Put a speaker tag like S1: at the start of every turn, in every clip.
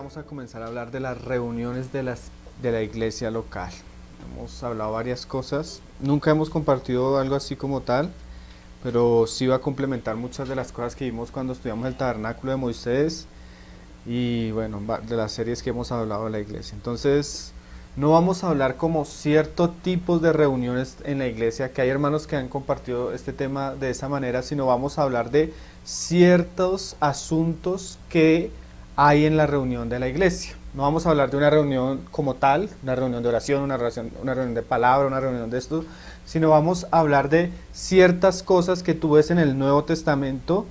S1: vamos a comenzar a hablar de las reuniones de la iglesia local. Hemos hablado varias cosas, nunca hemos compartido algo así como tal, pero sí va a complementar muchas de las cosas que vimos cuando estudiamos el tabernáculo de Moisés y bueno, de las series que hemos hablado de la iglesia. Entonces, no vamos a hablar como ciertos tipos de reuniones en la iglesia, que hay hermanos que han compartido este tema de esa manera, sino vamos a hablar de ciertos asuntos que hay en la reunión de la iglesia. No vamos a hablar de una reunión como tal, una reunión de oración, una reunión de palabra, una reunión de esto, sino vamos a hablar de ciertas cosas que tú ves en el Nuevo Testamento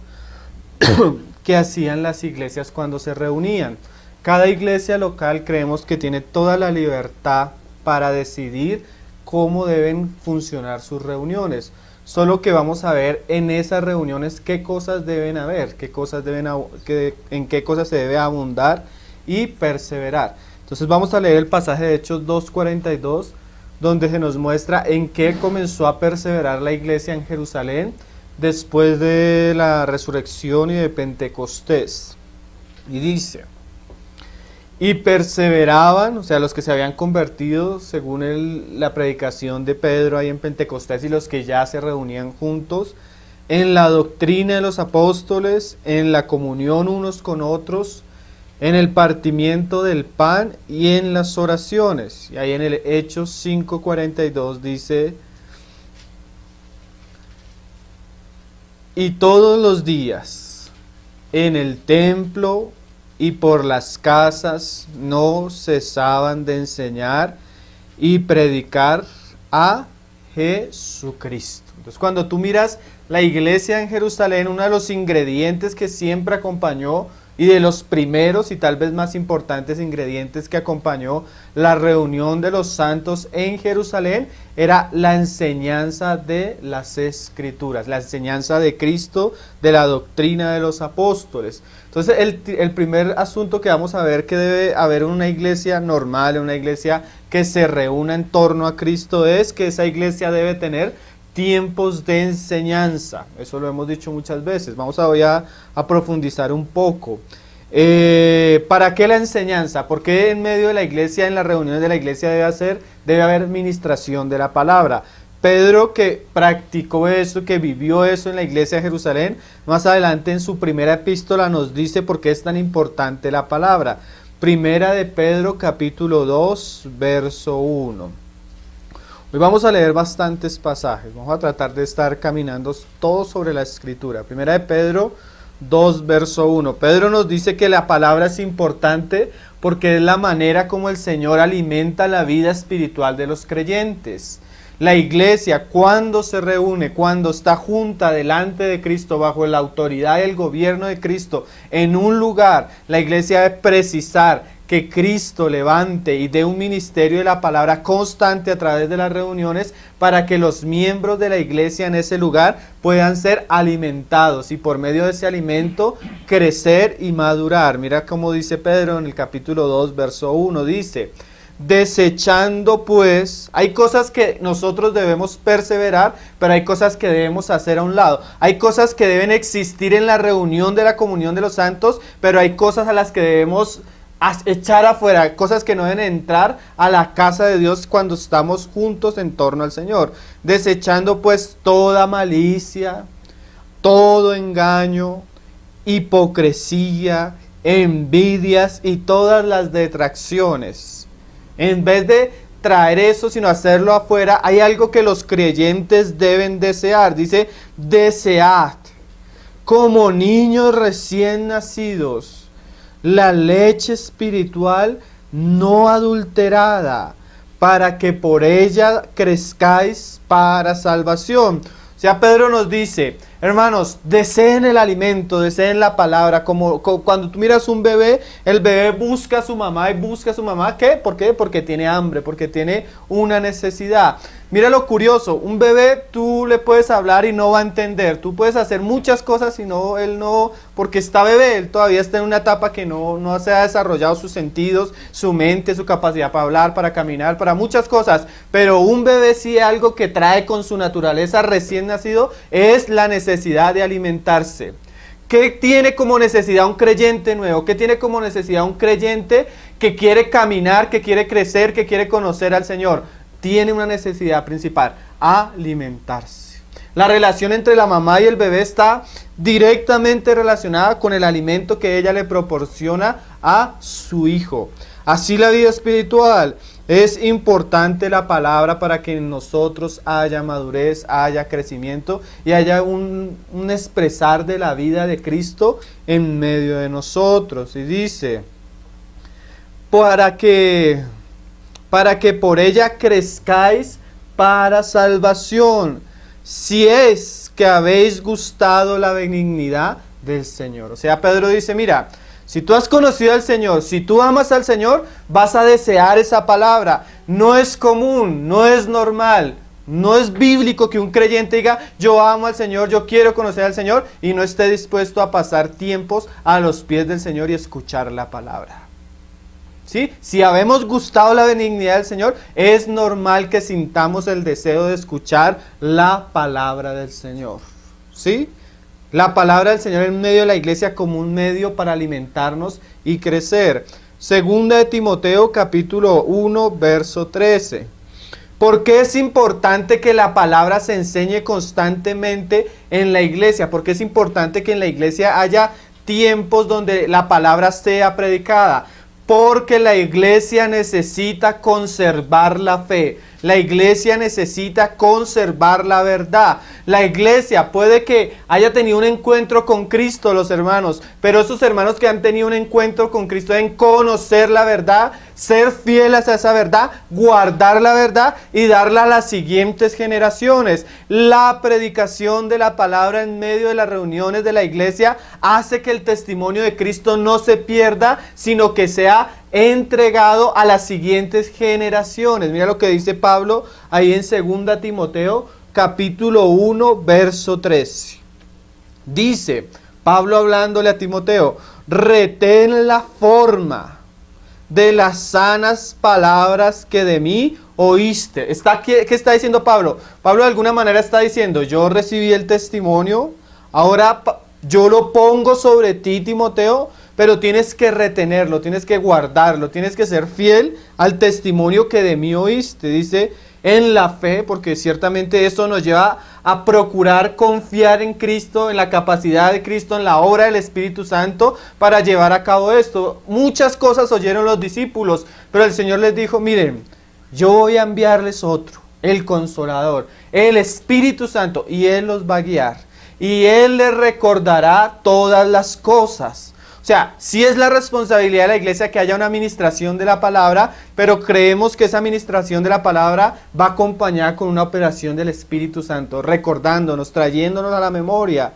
S1: que hacían las iglesias cuando se reunían. Cada iglesia local creemos que tiene toda la libertad para decidir cómo deben funcionar sus reuniones. Solo que vamos a ver en esas reuniones qué cosas deben haber, en qué cosas se debe abundar y perseverar. Entonces vamos a leer el pasaje de Hechos 2:42, donde se nos muestra en qué comenzó a perseverar la iglesia en Jerusalén después de la resurrección y de Pentecostés. Y dice: y perseveraban, o sea, los que se habían convertido según la predicación de Pedro ahí en Pentecostés y los que ya se reunían juntos, en la doctrina de los apóstoles, en la comunión unos con otros, en el partimiento del pan y en las oraciones. Y ahí en el Hechos 5:42 dice: y todos los días en el templo y por las casas no cesaban de enseñar y predicar a Jesucristo. Entonces, cuando tú miras la iglesia en Jerusalén, uno de los ingredientes que siempre acompañó y de los primeros y tal vez más importantes ingredientes que acompañó la reunión de los santos en Jerusalén era la enseñanza de las Escrituras, la enseñanza de Cristo, de la doctrina de los apóstoles. Entonces el primer asunto que vamos a ver que debe haber en una iglesia normal, en una iglesia que se reúna en torno a Cristo, es que esa iglesia debe tener tiempos de enseñanza. Eso lo hemos dicho muchas veces. Vamos a profundizar un poco. ¿Para qué la enseñanza? ¿Por qué en medio de la iglesia, en las reuniones de la iglesia debe haber administración de la palabra? Pedro, que practicó eso, que vivió eso en la iglesia de Jerusalén, más adelante en su primera epístola nos dice por qué es tan importante la palabra. Primera de Pedro, capítulo 2, verso 1. Hoy vamos a leer bastantes pasajes, vamos a tratar de estar caminando todo sobre la Escritura. Primera de Pedro 2, verso 1. Pedro nos dice que la palabra es importante porque es la manera como el Señor alimenta la vida espiritual de los creyentes. La iglesia, cuando se reúne, cuando está junta delante de Cristo, bajo la autoridad y el gobierno de Cristo, en un lugar, la iglesia debe precisar que Cristo levante y dé un ministerio de la palabra constante a través de las reuniones para que los miembros de la iglesia en ese lugar puedan ser alimentados y por medio de ese alimento crecer y madurar. Mira cómo dice Pedro en el capítulo 2, verso 1, dice: desechando pues, hay cosas que nosotros debemos perseverar, pero hay cosas que debemos hacer a un lado. Hay cosas que deben existir en la reunión de la comunión de los santos, pero hay cosas a las que debemos echar afuera, cosas que no deben entrar a la casa de Dios cuando estamos juntos en torno al Señor. Desechando pues toda malicia, todo engaño, hipocresía, envidias y todas las detracciones. En vez de traer eso, sino hacerlo afuera, hay algo que los creyentes deben desear. Dice: desead como niños recién nacidos la leche espiritual no adulterada, para que por ella crezcáis para salvación. O sea, Pedro nos dice: hermanos, deseen el alimento, deseen la palabra. Como cuando tú miras un bebé, el bebé busca a su mamá y busca a su mamá. ¿Qué? ¿Por qué? Porque tiene hambre, porque tiene una necesidad. Mira lo curioso, un bebé tú le puedes hablar y no va a entender. Tú puedes hacer muchas cosas y no, él no, porque está bebé, él todavía está en una etapa que no se ha desarrollado sus sentidos, su mente, su capacidad para hablar, para caminar, para muchas cosas. Pero un bebé sí, algo que trae con su naturaleza recién nacido es la necesidad de alimentarse. ¿Qué tiene como necesidad un creyente nuevo? ¿Qué tiene como necesidad un creyente que quiere caminar, que quiere crecer, que quiere conocer al Señor? Tiene una necesidad principal: alimentarse. La relación entre la mamá y el bebé está directamente relacionada con el alimento que ella le proporciona a su hijo. Así la vida espiritual. Es importante la palabra para que en nosotros haya madurez, haya crecimiento y haya un expresar de la vida de Cristo en medio de nosotros. Y dice, para que por ella crezcáis para salvación, si es que habéis gustado la benignidad del Señor. O sea, Pedro dice, mira, si tú has conocido al Señor, si tú amas al Señor, vas a desear esa palabra. No es común, no es normal, no es bíblico que un creyente diga, yo amo al Señor, yo quiero conocer al Señor, y no esté dispuesto a pasar tiempos a los pies del Señor y escuchar la palabra. ¿Sí? Si habemos gustado la benignidad del Señor, es normal que sintamos el deseo de escuchar la palabra del Señor. ¿Sí? La palabra del Señor en medio de la iglesia como un medio para alimentarnos y crecer. Segunda de Timoteo capítulo 1 verso 13. ¿Por qué es importante que la palabra se enseñe constantemente en la iglesia? ¿Por qué es importante que en la iglesia haya tiempos donde la palabra sea predicada? Porque la iglesia necesita conservar la fe. La iglesia necesita conservar la verdad. La iglesia puede que haya tenido un encuentro con Cristo, los hermanos, pero esos hermanos que han tenido un encuentro con Cristo deben conocer la verdad, ser fieles a esa verdad, guardar la verdad y darla a las siguientes generaciones. La predicación de la palabra en medio de las reuniones de la iglesia hace que el testimonio de Cristo no se pierda, sino que sea entregado a las siguientes generaciones. Mira lo que dice Pablo ahí en 2 Timoteo capítulo 1 verso 13. Dice Pablo hablándole a Timoteo, retén la forma de las sanas palabras que de mí oíste. ¿Qué está diciendo Pablo? Pablo de alguna manera está diciendo, yo recibí el testimonio, ahora yo lo pongo sobre ti, Timoteo, pero tienes que retenerlo, tienes que guardarlo, tienes que ser fiel al testimonio que de mí oíste. Dice, en la fe, porque ciertamente esto nos lleva a procurar confiar en Cristo, en la capacidad de Cristo, en la obra del Espíritu Santo para llevar a cabo esto. Muchas cosas oyeron los discípulos, pero el Señor les dijo, miren, yo voy a enviarles otro, el Consolador, el Espíritu Santo, y Él los va a guiar, y Él les recordará todas las cosas. O sea, sí es la responsabilidad de la iglesia que haya una administración de la palabra, pero creemos que esa administración de la palabra va acompañada con una operación del Espíritu Santo, recordándonos, trayéndonos a la memoria.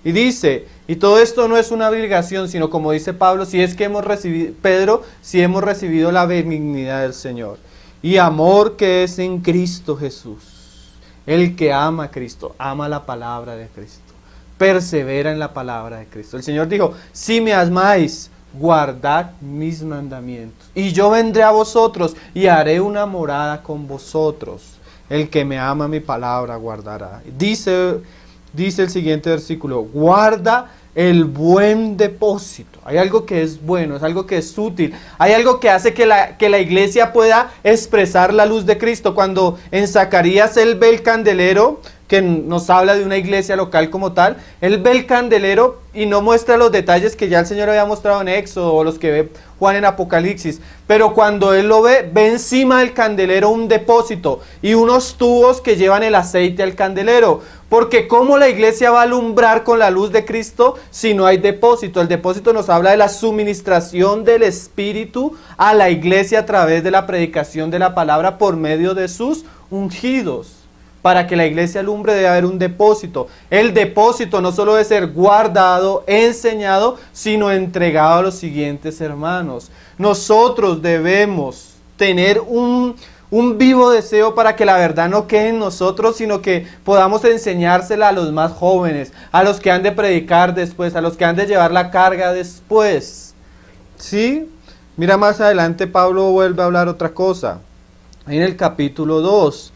S1: Y dice, y todo esto no es una obligación, sino como dice Pablo, si es que hemos recibido, Pedro, si hemos recibido la benignidad del Señor. Y amor que es en Cristo Jesús. El que ama a Cristo, ama la palabra de Cristo. Persevera en la palabra de Cristo. El Señor dijo, si me amáis, guardad mis mandamientos. Y yo vendré a vosotros y haré una morada con vosotros. El que me ama mi palabra guardará. Dice el siguiente versículo, guarda el buen depósito. Hay algo que es bueno, es algo que es útil. Hay algo que hace que la iglesia pueda expresar la luz de Cristo. Cuando en Zacarías él ve el candelero, que nos habla de una iglesia local como tal, él ve el candelero y no muestra los detalles que ya el Señor había mostrado en Éxodo o los que ve Juan en Apocalipsis, pero cuando él lo ve encima del candelero un depósito y unos tubos que llevan el aceite al candelero, porque ¿cómo la iglesia va a alumbrar con la luz de Cristo si no hay depósito? El depósito nos habla de la suministración del Espíritu a la iglesia a través de la predicación de la palabra por medio de sus ungidos. Para que la iglesia alumbre debe haber un depósito. El depósito no solo debe ser guardado, enseñado, sino entregado a los siguientes hermanos. Nosotros debemos tener un vivo deseo para que la verdad no quede en nosotros, sino que podamos enseñársela a los más jóvenes, a los que han de predicar después, a los que han de llevar la carga después. ¿Sí? Mira, más adelante Pablo vuelve a hablar otra cosa. En el capítulo 2.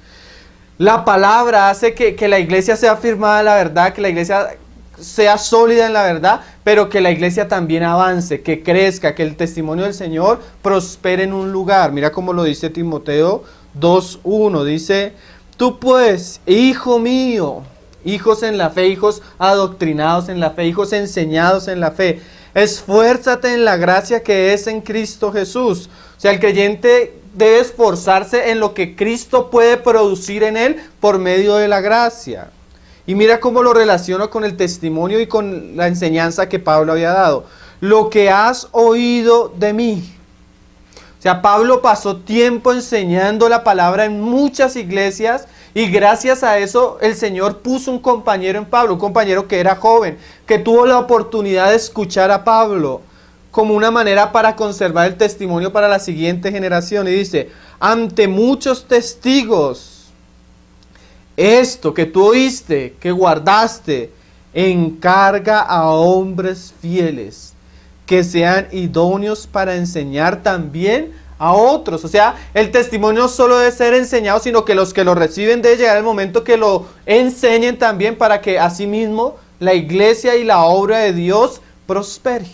S1: La palabra hace que la iglesia sea firmada en la verdad, que la iglesia sea sólida en la verdad, pero que la iglesia también avance, que crezca, que el testimonio del Señor prospere en un lugar. Mira cómo lo dice Timoteo 2:1, dice: tú pues, hijo mío, hijos en la fe, hijos adoctrinados en la fe, hijos enseñados en la fe, esfuérzate en la gracia que es en Cristo Jesús. O sea, el creyente debe esforzarse en lo que Cristo puede producir en él por medio de la gracia. Y mira cómo lo relaciono con el testimonio y con la enseñanza que Pablo había dado. Lo que has oído de mí. O sea, Pablo pasó tiempo enseñando la palabra en muchas iglesias y gracias a eso el Señor puso un compañero en Pablo, un compañero que era joven, que tuvo la oportunidad de escuchar a Pablo como una manera para conservar el testimonio para la siguiente generación. Y dice: ante muchos testigos, esto que tú oíste, que guardaste, encarga a hombres fieles, que sean idóneos para enseñar también a otros. O sea, el testimonio no solo debe ser enseñado, sino que los que lo reciben debe llegar el momento que lo enseñen también, para que asimismo la iglesia y la obra de Dios prospere.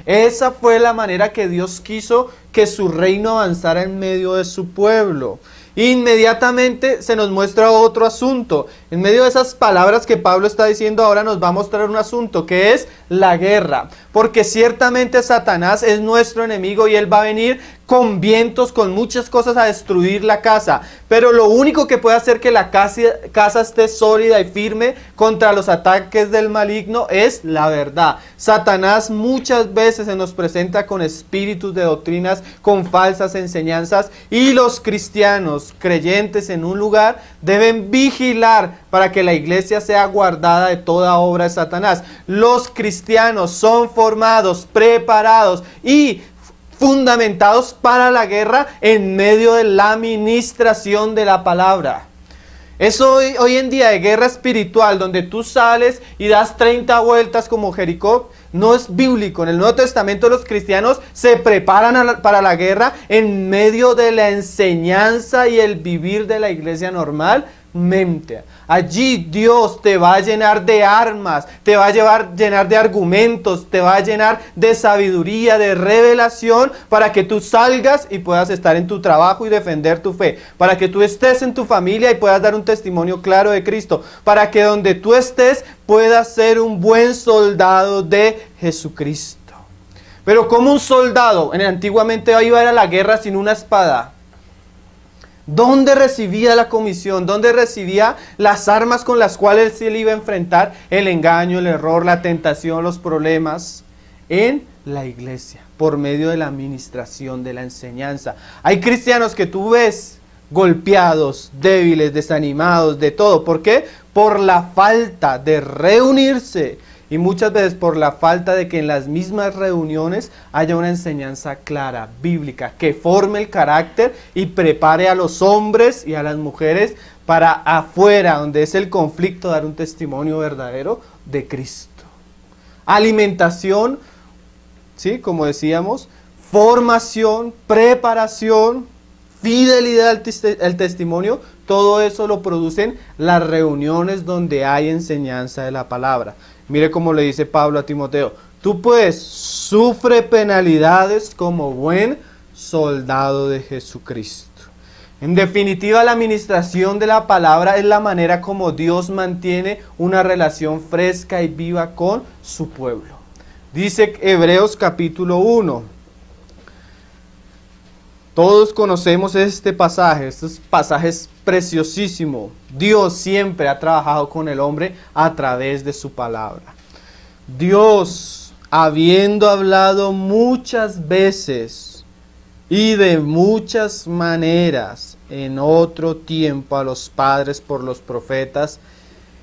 S1: Esa fue la manera que Dios quiso que su reino avanzara en medio de su pueblo. Inmediatamente se nos muestra otro asunto. En medio de esas palabras que Pablo está diciendo ahora, nos va a mostrar un asunto, que es la guerra. Porque ciertamente Satanás es nuestro enemigo y él va a venir con vientos, con muchas cosas a destruir la casa. Pero lo único que puede hacer que la casa esté sólida y firme contra los ataques del maligno es la verdad. Satanás muchas veces se nos presenta con espíritus de doctrinas, con falsas enseñanzas, y los cristianos creyentes en un lugar deben vigilar para que la iglesia sea guardada de toda obra de Satanás. Los cristianos son formados, preparados y fundamentados para la guerra en medio de la ministración de la palabra. Eso hoy en día de guerra espiritual, donde tú sales y das 30 vueltas como Jericó, no es bíblico. En el Nuevo Testamento los cristianos se preparan para la guerra en medio de la enseñanza y el vivir de la iglesia normalmente. Allí Dios te va a llenar de armas, te va a llenar de argumentos, te va a llenar de sabiduría, de revelación, para que tú salgas y puedas estar en tu trabajo y defender tu fe, para que tú estés en tu familia y puedas dar un testimonio claro de Cristo, para que donde tú estés puedas ser un buen soldado de Jesucristo. Pero como un soldado antiguamente iba a ir a la guerra sin una espada, ¿dónde recibía la comisión? ¿Dónde recibía las armas con las cuales él iba a enfrentar el engaño, el error, la tentación, los problemas? En la iglesia, por medio de la administración, de la enseñanza. Hay cristianos que tú ves golpeados, débiles, desanimados, de todo. ¿Por qué? Por la falta de reunirse. Y muchas veces por la falta de que en las mismas reuniones haya una enseñanza clara, bíblica, que forme el carácter y prepare a los hombres y a las mujeres para afuera, donde es el conflicto, dar un testimonio verdadero de Cristo. Alimentación, ¿sí? Como decíamos, formación, preparación, fidelidad al testimonio, todo eso lo producen las reuniones donde hay enseñanza de la palabra. Mire cómo le dice Pablo a Timoteo: tú pues sufre penalidades como buen soldado de Jesucristo. En definitiva, la administración de la palabra es la manera como Dios mantiene una relación fresca y viva con su pueblo. Dice Hebreos capítulo 1. Todos conocemos este pasaje es preciosísimo. Dios siempre ha trabajado con el hombre a través de su palabra. Dios, habiendo hablado muchas veces y de muchas maneras en otro tiempo a los padres por los profetas,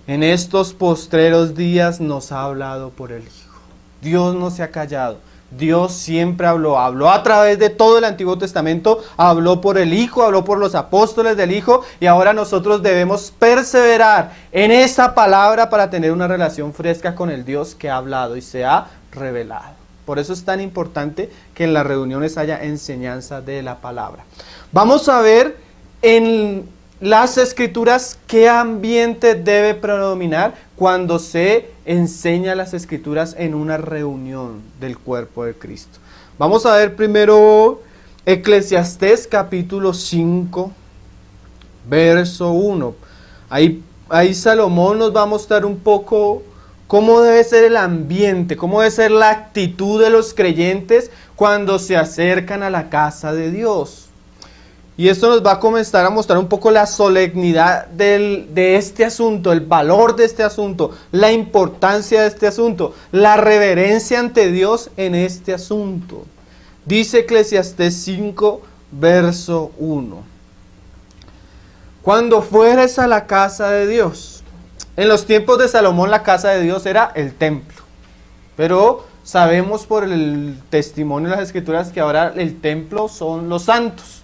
S1: en estos postreros días nos ha hablado por el Hijo. Dios no se ha callado. Dios siempre habló a través de todo el Antiguo Testamento, habló por el Hijo, habló por los apóstoles del Hijo, y ahora nosotros debemos perseverar en esa palabra para tener una relación fresca con el Dios que ha hablado y se ha revelado. Por eso es tan importante que en las reuniones haya enseñanza de la palabra. Vamos a ver en las Escrituras qué ambiente debe predominar cuando se enseña las Escrituras en una reunión del cuerpo de Cristo. Vamos a ver primero Eclesiastés capítulo 5, verso 1. Ahí Salomón nos va a mostrar un poco cómo debe ser el ambiente, cómo debe ser la actitud de los creyentes cuando se acercan a la casa de Dios. Y esto nos va a comenzar a mostrar un poco la solemnidad de este asunto, el valor de este asunto, la importancia de este asunto, la reverencia ante Dios en este asunto. Dice Eclesiastés 5, verso 1. Cuando fueres a la casa de Dios. En los tiempos de Salomón la casa de Dios era el templo. Pero sabemos por el testimonio de las Escrituras que ahora el templo son los santos.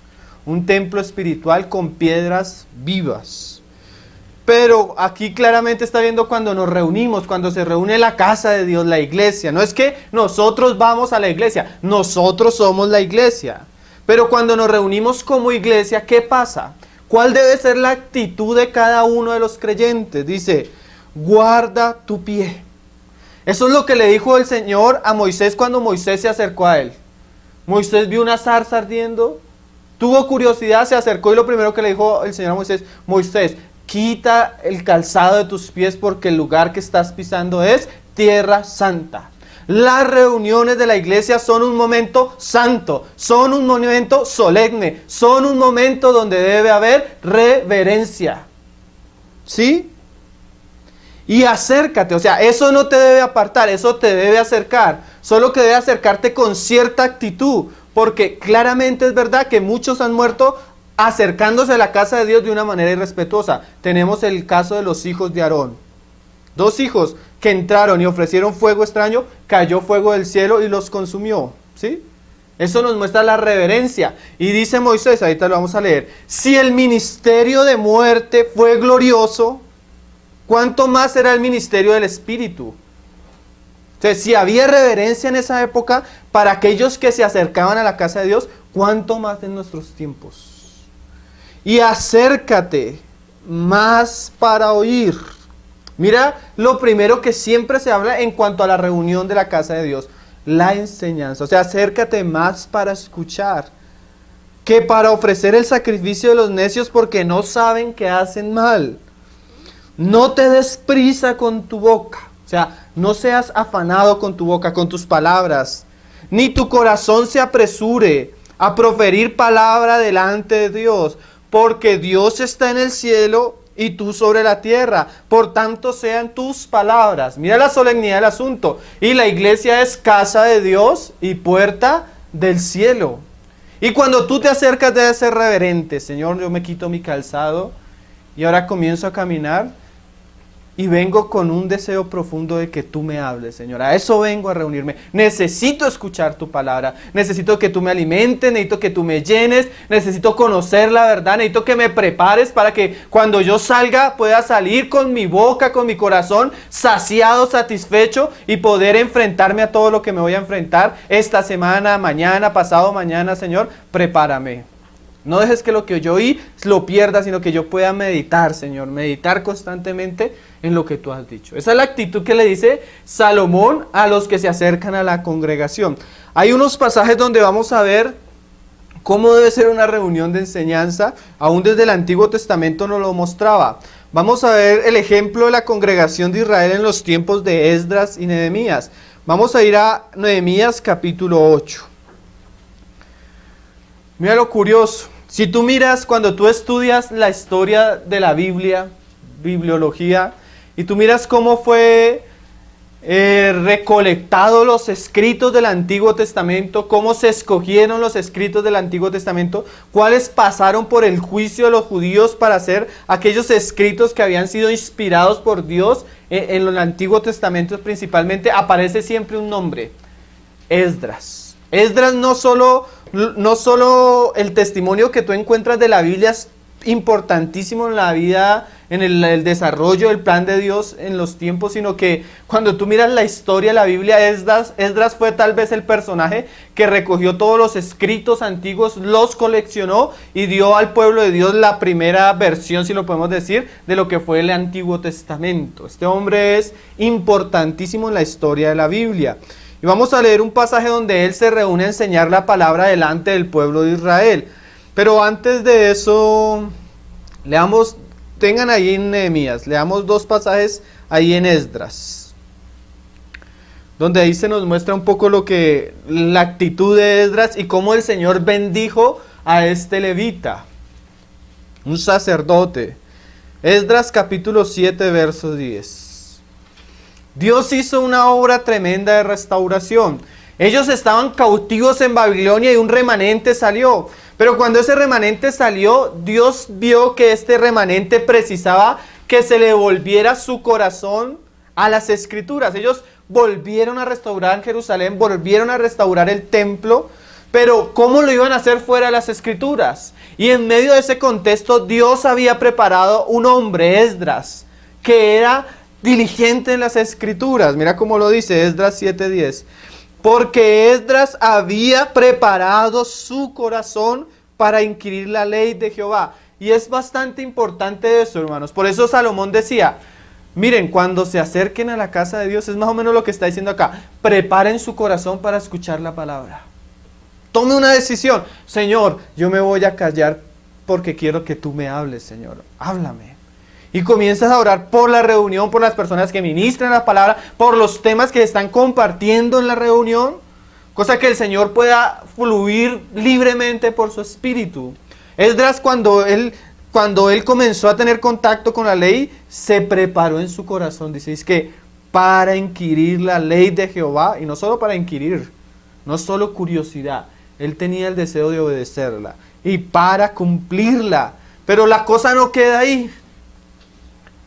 S1: Un templo espiritual con piedras vivas. Pero aquí claramente está viendo cuando nos reunimos, cuando se reúne la casa de Dios, la iglesia. No es que nosotros vamos a la iglesia, nosotros somos la iglesia. Pero cuando nos reunimos como iglesia, ¿qué pasa? ¿Cuál debe ser la actitud de cada uno de los creyentes? Dice, guarda tu pie. Eso es lo que le dijo el Señor a Moisés cuando Moisés se acercó a él. Moisés vio una zarza ardiendo. Tuvo curiosidad, se acercó y lo primero que le dijo el Señor a Moisés, Moisés, quita el calzado de tus pies porque el lugar que estás pisando es tierra santa. Las reuniones de la iglesia son un momento santo, son un momento solemne, son un momento donde debe haber reverencia. ¿Sí? Y acércate, o sea, eso no te debe apartar, eso te debe acercar, solo que debe acercarte con cierta actitud. Porque claramente es verdad que muchos han muerto acercándose a la casa de Dios de una manera irrespetuosa. Tenemos el caso de los hijos de Aarón. 2 hijos que entraron y ofrecieron fuego extraño, cayó fuego del cielo y los consumió. ¿Sí? Eso nos muestra la reverencia. Y dice Moisés, ahorita lo vamos a leer, si el ministerio de muerte fue glorioso, ¿cuánto más será el ministerio del Espíritu? Entonces, si había reverencia en esa época para aquellos que se acercaban a la casa de Dios, ¿cuánto más en nuestros tiempos? Y acércate más para oír. Mira lo primero que siempre se habla en cuanto a la reunión de la casa de Dios, la enseñanza. O sea, acércate más para escuchar que para ofrecer el sacrificio de los necios porque no saben que hacen mal. No te des prisa con tu boca. O sea, no seas afanado con tu boca, con tus palabras, ni tu corazón se apresure a proferir palabra delante de Dios, porque Dios está en el cielo y tú sobre la tierra, por tanto sean tus palabras. Mira la solemnidad del asunto, y la iglesia es casa de Dios y puerta del cielo. Y cuando tú te acercas debes ser reverente. Señor, yo me quito mi calzado y ahora comienzo a caminar. Y vengo con un deseo profundo de que tú me hables, Señor. A eso vengo a reunirme. Necesito escuchar tu palabra. Necesito que tú me alimentes, necesito que tú me llenes. Necesito conocer la verdad. Necesito que me prepares para que cuando yo salga pueda salir con mi boca, con mi corazón saciado, satisfecho y poder enfrentarme a todo lo que me voy a enfrentar esta semana, mañana, pasado mañana, Señor. Prepárame. No dejes que lo que yo oí lo pierda, sino que yo pueda meditar, Señor. Meditar constantemente en lo que tú has dicho. Esa es la actitud que le dice Salomón a los que se acercan a la congregación. Hay unos pasajes donde vamos a ver cómo debe ser una reunión de enseñanza. Aún desde el Antiguo Testamento nos lo mostraba. Vamos a ver el ejemplo de la congregación de Israel en los tiempos de Esdras y Nehemías. Vamos a ir a Nehemías capítulo 8. Mira lo curioso. Si tú miras, cuando tú estudias la historia de la Biblia, bibliología, y tú miras cómo fue recolectado los escritos del Antiguo Testamento, cómo se escogieron los escritos del Antiguo Testamento, cuáles pasaron por el juicio de los judíos para ser aquellos escritos que habían sido inspirados por Dios en el Antiguo Testamento principalmente, aparece siempre un nombre, Esdras. Esdras no solo el testimonio que tú encuentras de la Biblia es importantísimo en la vida, en el desarrollo del plan de Dios en los tiempos, sino que cuando tú miras la historia de la Biblia, Esdras fue tal vez el personaje que recogió todos los escritos antiguos, los coleccionó y dio al pueblo de Dios la primera versión, si lo podemos decir, de lo que fue el Antiguo Testamento. Este hombre es importantísimo en la historia de la Biblia. Y vamos a leer un pasaje donde él se reúne a enseñar la palabra delante del pueblo de Israel. Pero antes de eso, tengan ahí en Nehemías, leamos dos pasajes ahí en Esdras, donde ahí se nos muestra un poco la actitud de Esdras y cómo el Señor bendijo a este levita, un sacerdote. Esdras capítulo 7, verso 10. Dios hizo una obra tremenda de restauración. Ellos estaban cautivos en Babilonia y un remanente salió. Pero cuando ese remanente salió, Dios vio que este remanente precisaba que se le volviera su corazón a las Escrituras. Ellos volvieron a restaurar Jerusalén, volvieron a restaurar el templo, pero ¿cómo lo iban a hacer fuera de las Escrituras? Y en medio de ese contexto, Dios había preparado un hombre, Esdras, que era diligente en las Escrituras. Mira cómo lo dice Esdras 7:10. Porque Esdras había preparado su corazón para inquirir la ley de Jehová. Y es bastante importante eso, hermanos. Por eso Salomón decía, miren, cuando se acerquen a la casa de Dios, es más o menos lo que está diciendo acá, preparen su corazón para escuchar la palabra. Tome una decisión. Señor, yo me voy a callar porque quiero que tú me hables, Señor. Háblame. Y comienzas a orar por la reunión, por las personas que ministran la palabra, por los temas que están compartiendo en la reunión, cosa que el Señor pueda fluir libremente por su espíritu. Esdras, cuando él comenzó a tener contacto con la ley, se preparó en su corazón. Dice, es que para inquirir la ley de Jehová, y no solo para inquirir, no solo curiosidad, él tenía el deseo de obedecerla y para cumplirla. Pero la cosa no queda ahí,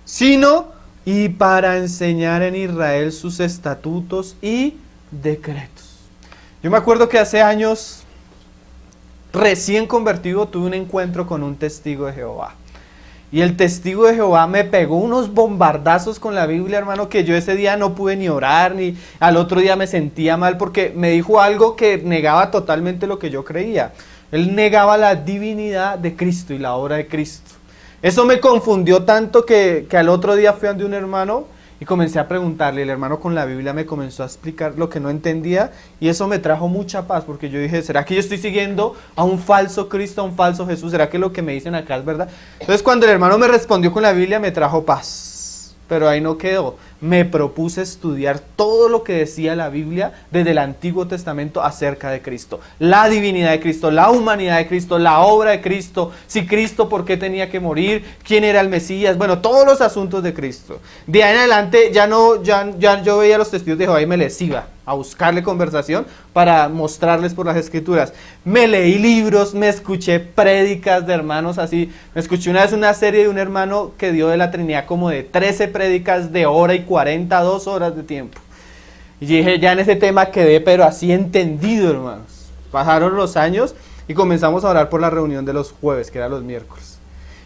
S1: sino y para enseñar en Israel sus estatutos y decretos. Yo me acuerdo que hace años, recién convertido, tuve un encuentro con un testigo de Jehová. Y el testigo de Jehová me pegó unos bombardazos con la Biblia, hermano, que yo ese día no pude ni orar, ni al otro día me sentía mal porque me dijo algo que negaba totalmente lo que yo creía. Él negaba la divinidad de Cristo y la obra de Cristo. Eso me confundió tanto que al otro día fui ante un hermano y comencé a preguntarle. El hermano con la Biblia me comenzó a explicar lo que no entendía y eso me trajo mucha paz porque yo dije, ¿será que yo estoy siguiendo a un falso Cristo, a un falso Jesús? ¿Será que lo que me dicen acá es verdad? Entonces cuando el hermano me respondió con la Biblia me trajo paz, pero ahí no quedó. Me propuse estudiar todo lo que decía la Biblia desde el Antiguo Testamento acerca de Cristo. La divinidad de Cristo, la humanidad de Cristo, la obra de Cristo, si Cristo por qué tenía que morir, quién era el Mesías, bueno, todos los asuntos de Cristo. De ahí en adelante ya yo veía a los testigos de Jehová y me les iba a buscarle conversación para mostrarles por las Escrituras. Me leí libros, me escuché prédicas de hermanos así. Me escuché una vez una serie de un hermano que dio de la Trinidad como de 13 prédicas de hora y 42 horas de tiempo. Y dije, ya en ese tema quedé, pero así entendido, hermanos. Pasaron los años y comenzamos a orar por la reunión de los jueves, que era los miércoles.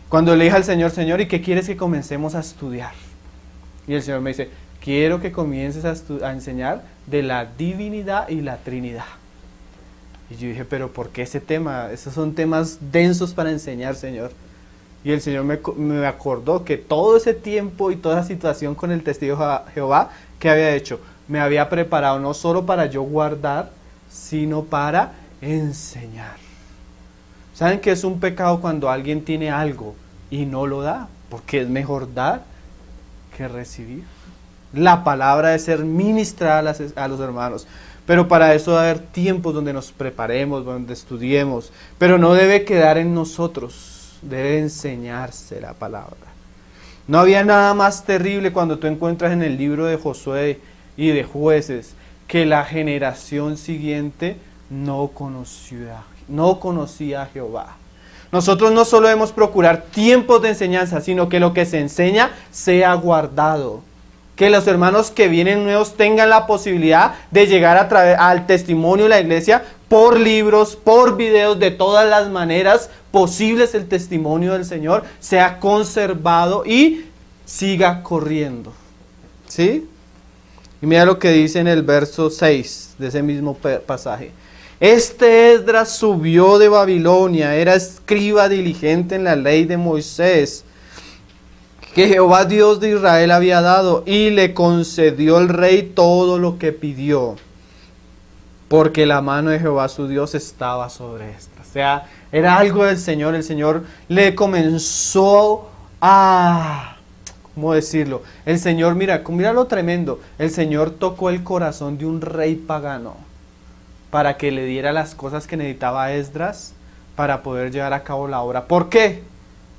S1: Cuando le dije al Señor, Señor, ¿y qué quieres que comencemos a estudiar? Y el Señor me dice, quiero que comiences a enseñar de la divinidad y la Trinidad. Y yo dije, pero ¿por qué ese tema? Esos son temas densos para enseñar, Señor. Y el Señor me acordó que todo ese tiempo y toda esa situación con el testigo de Jehová, ¿qué había hecho? Me había preparado no solo para yo guardar, sino para enseñar. ¿Saben que es un pecado cuando alguien tiene algo y no lo da? Porque es mejor dar que recibir. La palabra debe ser ministrada a los hermanos. Pero para eso debe haber tiempos donde nos preparemos, donde estudiemos. Pero no debe quedar en nosotros. Debe enseñarse la palabra. No había nada más terrible cuando tú encuentras en el libro de Josué y de Jueces que la generación siguiente no conocía a Jehová. Nosotros no solo debemos procurar tiempos de enseñanza, sino que lo que se enseña sea guardado. Que los hermanos que vienen nuevos tengan la posibilidad de llegar al testimonio de la iglesia por libros, por videos, de todas las maneras posibles el testimonio del Señor sea conservado y siga corriendo. ¿Sí? Y mira lo que dice en el verso 6 de ese mismo pasaje. Este Esdras subió de Babilonia, era escriba diligente en la ley de Moisés, que Jehová Dios de Israel había dado, y le concedió el rey todo lo que pidió, porque la mano de Jehová su Dios estaba sobre Esdras. O sea, era algo del Señor. El Señor le comenzó a... ¿Cómo decirlo? El Señor, mira lo tremendo. El Señor tocó el corazón de un rey pagano para que le diera las cosas que necesitaba Esdras para poder llevar a cabo la obra. ¿Por qué?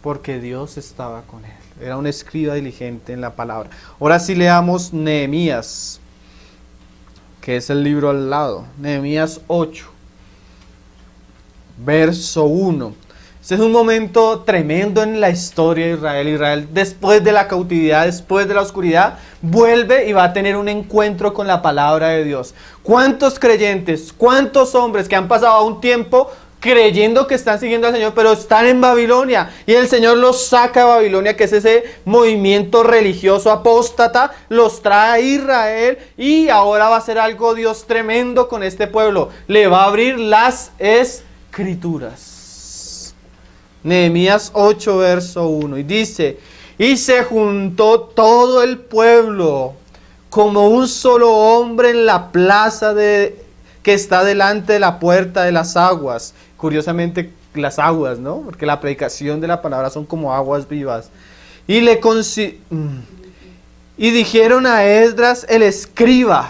S1: Porque Dios estaba con él. Era un escriba diligente en la palabra. Ahora sí leamos Nehemías, que es el libro al lado. Nehemías 8, verso 1. Este es un momento tremendo en la historia de Israel. Israel, después de la cautividad, después de la oscuridad, vuelve y va a tener un encuentro con la palabra de Dios. ¿Cuántos creyentes, cuántos hombres que han pasado un tiempo creyendo que están siguiendo al Señor, pero están en Babilonia, y el Señor los saca de Babilonia, que es ese movimiento religioso apóstata, los trae a Israel, y ahora va a hacer algo Dios tremendo con este pueblo? Le va a abrir las escrituras. Nehemías 8, verso 1, y dice: y se juntó todo el pueblo como un solo hombre en la plaza que está delante de la puerta de las aguas. Curiosamente, las aguas, ¿no? Porque la predicación de la palabra son como aguas vivas. Y dijeron a Esdras el escriba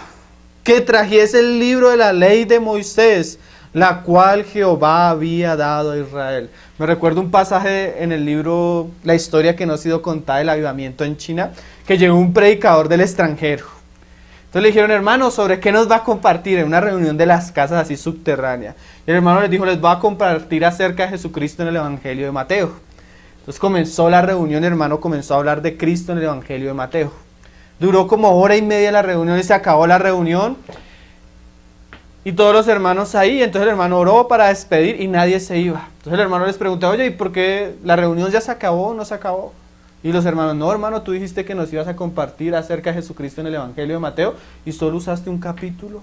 S1: que trajese el libro de la ley de Moisés, la cual Jehová había dado a Israel. Me recuerdo un pasaje en el libro, la historia que no ha sido contada del avivamiento en China, que llegó un predicador del extranjero. Entonces le dijeron: hermano, ¿sobre qué nos va a compartir? En una reunión de las casas así subterránea. Y el hermano les dijo: les va a compartir acerca de Jesucristo en el Evangelio de Mateo. Entonces comenzó la reunión, el hermano comenzó a hablar de Cristo en el Evangelio de Mateo. Duró como hora y media la reunión y se acabó la reunión. Y todos los hermanos ahí, entonces el hermano oró para despedir y nadie se iba. Entonces el hermano les preguntó: oye, ¿y por qué la reunión ya se acabó o no se acabó? Y los hermanos: no, hermano, tú dijiste que nos ibas a compartir acerca de Jesucristo en el Evangelio de Mateo y solo usaste un capítulo.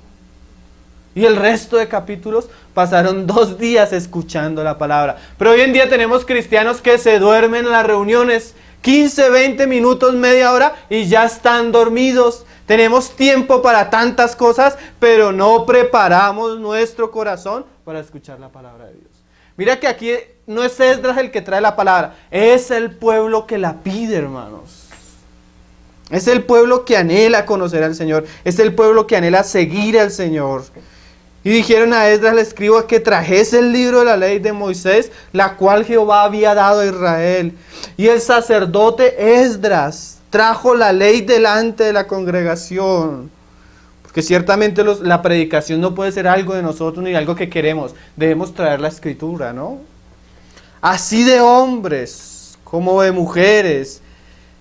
S1: Y el resto de capítulos pasaron 2 días escuchando la palabra. Pero hoy en día tenemos cristianos que se duermen en las reuniones 15, 20 minutos, media hora y ya están dormidos. Tenemos tiempo para tantas cosas, pero no preparamos nuestro corazón para escuchar la palabra de Dios. Mira que aquí no es Esdras el que trae la palabra, es el pueblo que la pide, hermanos. Es el pueblo que anhela conocer al Señor, es el pueblo que anhela seguir al Señor. Y dijeron a Esdras el escriba que trajese el libro de la ley de Moisés, la cual Jehová había dado a Israel. Y el sacerdote Esdras trajo la ley delante de la congregación. Porque ciertamente la predicación no puede ser algo de nosotros ni algo que queremos. Debemos traer la escritura, ¿no? Así de hombres como de mujeres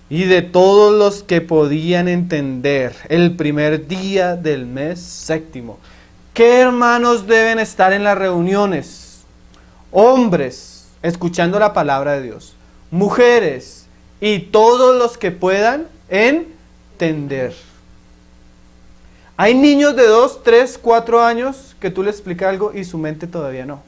S1: y de todos los que podían entender, el primer día del mes séptimo. ¿Qué hermanos deben estar en las reuniones? Hombres, escuchando la palabra de Dios. Mujeres y todos los que puedan entender. Hay niños de 2, 3, 4 años que tú le explicas algo y su mente todavía no.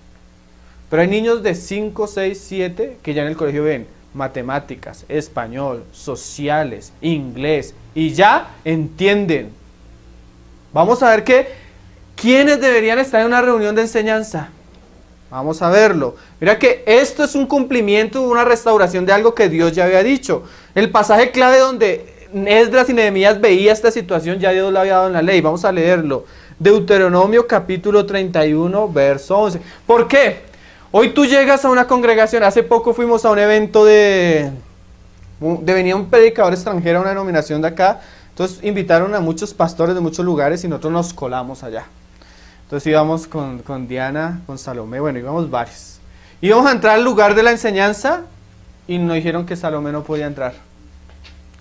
S1: Pero hay niños de 5, 6, 7 que ya en el colegio ven matemáticas, español, sociales, inglés y ya entienden. Vamos a ver ¿quiénes deberían estar en una reunión de enseñanza? Vamos a verlo. Mira que esto es un cumplimiento, una restauración de algo que Dios ya había dicho. El pasaje clave donde Esdras y Nehemías veía esta situación, ya Dios lo había dado en la ley. Vamos a leerlo. Deuteronomio capítulo 31, verso 11. ¿Por qué? Hoy tú llegas a una congregación. Hace poco fuimos a un evento venía un predicador extranjero a una denominación de acá. Entonces invitaron a muchos pastores de muchos lugares y nosotros nos colamos allá. Entonces íbamos con Diana, con Salomé, bueno, íbamos varios. Íbamos a entrar al lugar de la enseñanza y nos dijeron que Salomé no podía entrar.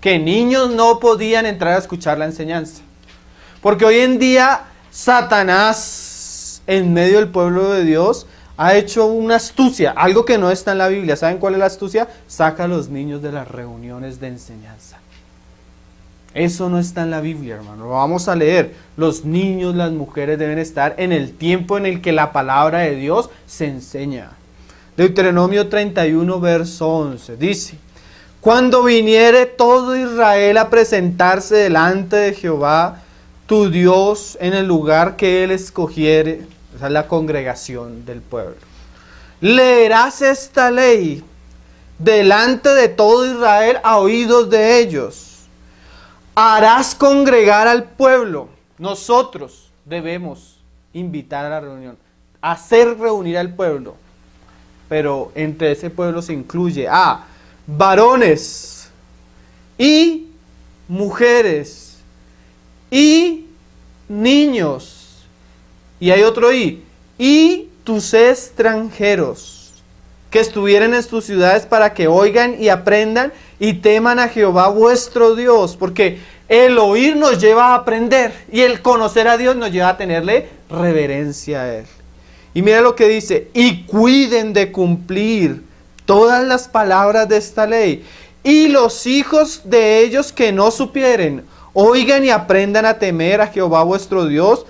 S1: Que niños no podían entrar a escuchar la enseñanza. Porque hoy en día Satanás en medio del pueblo de Dios, ha hecho una astucia, algo que no está en la Biblia. ¿Saben cuál es la astucia? Saca a los niños de las reuniones de enseñanza. Eso no está en la Biblia, hermano. Lo vamos a leer. Los niños, las mujeres deben estar en el tiempo en el que la palabra de Dios se enseña. Deuteronomio 31, verso 11, dice: cuando viniere todo Israel a presentarse delante de Jehová, tu Dios, en el lugar que Él escogiere, esa es la congregación del pueblo, leerás esta ley delante de todo Israel a oídos de ellos. Harás congregar al pueblo. Nosotros debemos invitar a la reunión, hacer reunir al pueblo. Pero entre ese pueblo se incluye a varones y mujeres y niños, y hay otro y tus extranjeros que estuvieren en tus ciudades, para que oigan y aprendan y teman a Jehová vuestro Dios, porque el oír nos lleva a aprender y el conocer a Dios nos lleva a tenerle reverencia a Él. Y mira lo que dice: y cuiden de cumplir todas las palabras de esta ley, y los hijos de ellos que no supieren, oigan y aprendan a temer a Jehová vuestro Dios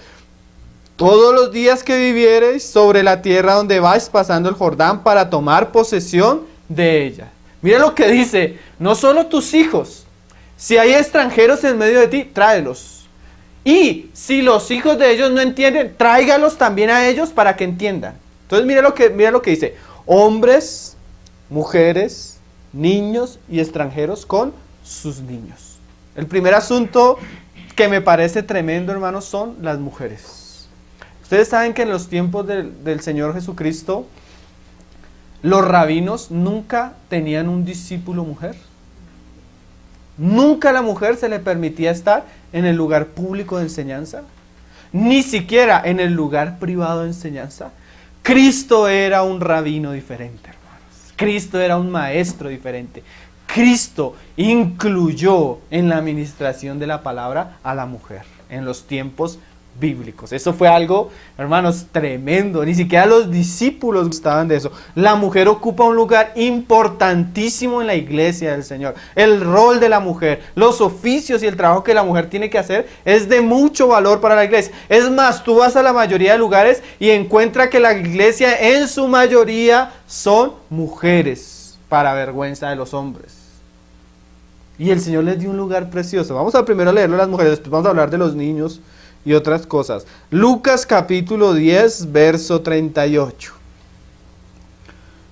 S1: todos los días que viviereis sobre la tierra donde vais pasando el Jordán, para tomar posesión de ella. Mira lo que dice: no solo tus hijos, si hay extranjeros en medio de ti, tráelos. Y si los hijos de ellos no entienden, tráigalos también a ellos para que entiendan. Entonces mira lo que dice: hombres, mujeres, niños y extranjeros con sus niños. El primer asunto que me parece tremendo, hermanos, son las mujeres. Ustedes saben que en los tiempos del Señor Jesucristo, los rabinos nunca tenían un discípulo mujer. Nunca a la mujer se le permitía estar en el lugar público de enseñanza, ni siquiera en el lugar privado de enseñanza. Cristo era un rabino diferente, hermanos. Cristo era un maestro diferente. Cristo incluyó en la administración de la palabra a la mujer en los tiempos bíblicos. Eso fue algo, hermanos, tremendo. Ni siquiera los discípulos gustaban de eso. La mujer ocupa un lugar importantísimo en la iglesia del Señor. El rol de la mujer, los oficios y el trabajo que la mujer tiene que hacer es de mucho valor para la iglesia. Es más, tú vas a la mayoría de lugares y encuentras que la iglesia en su mayoría son mujeres, para vergüenza de los hombres. Y el Señor les dio un lugar precioso. Vamos a primero leerlo a las mujeres, después vamos a hablar de los niños y otras cosas. Lucas capítulo 10, verso 38.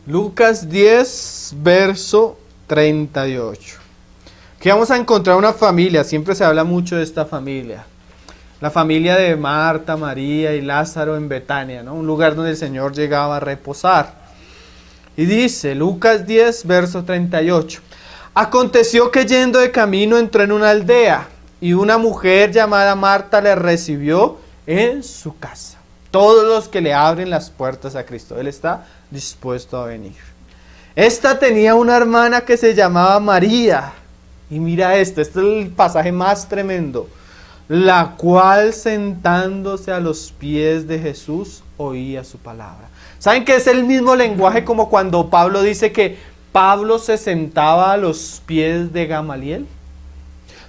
S1: Lucas 10, verso 38. Aquí vamos a encontrar una familia, siempre se habla mucho de esta familia. La familia de Marta, María y Lázaro en Betania, ¿no? Un lugar donde el Señor llegaba a reposar. Y dice, Lucas 10, verso 38. Aconteció que yendo de camino entró en una aldea, y una mujer llamada Marta le recibió en su casa. Todos los que le abren las puertas a Cristo, Él está dispuesto a venir. Esta tenía una hermana que se llamaba María. Y mira este es el pasaje más tremendo. La cual, sentándose a los pies de Jesús, oía su palabra. ¿Saben que es el mismo lenguaje como cuando Pablo dice que Pablo se sentaba a los pies de Gamaliel?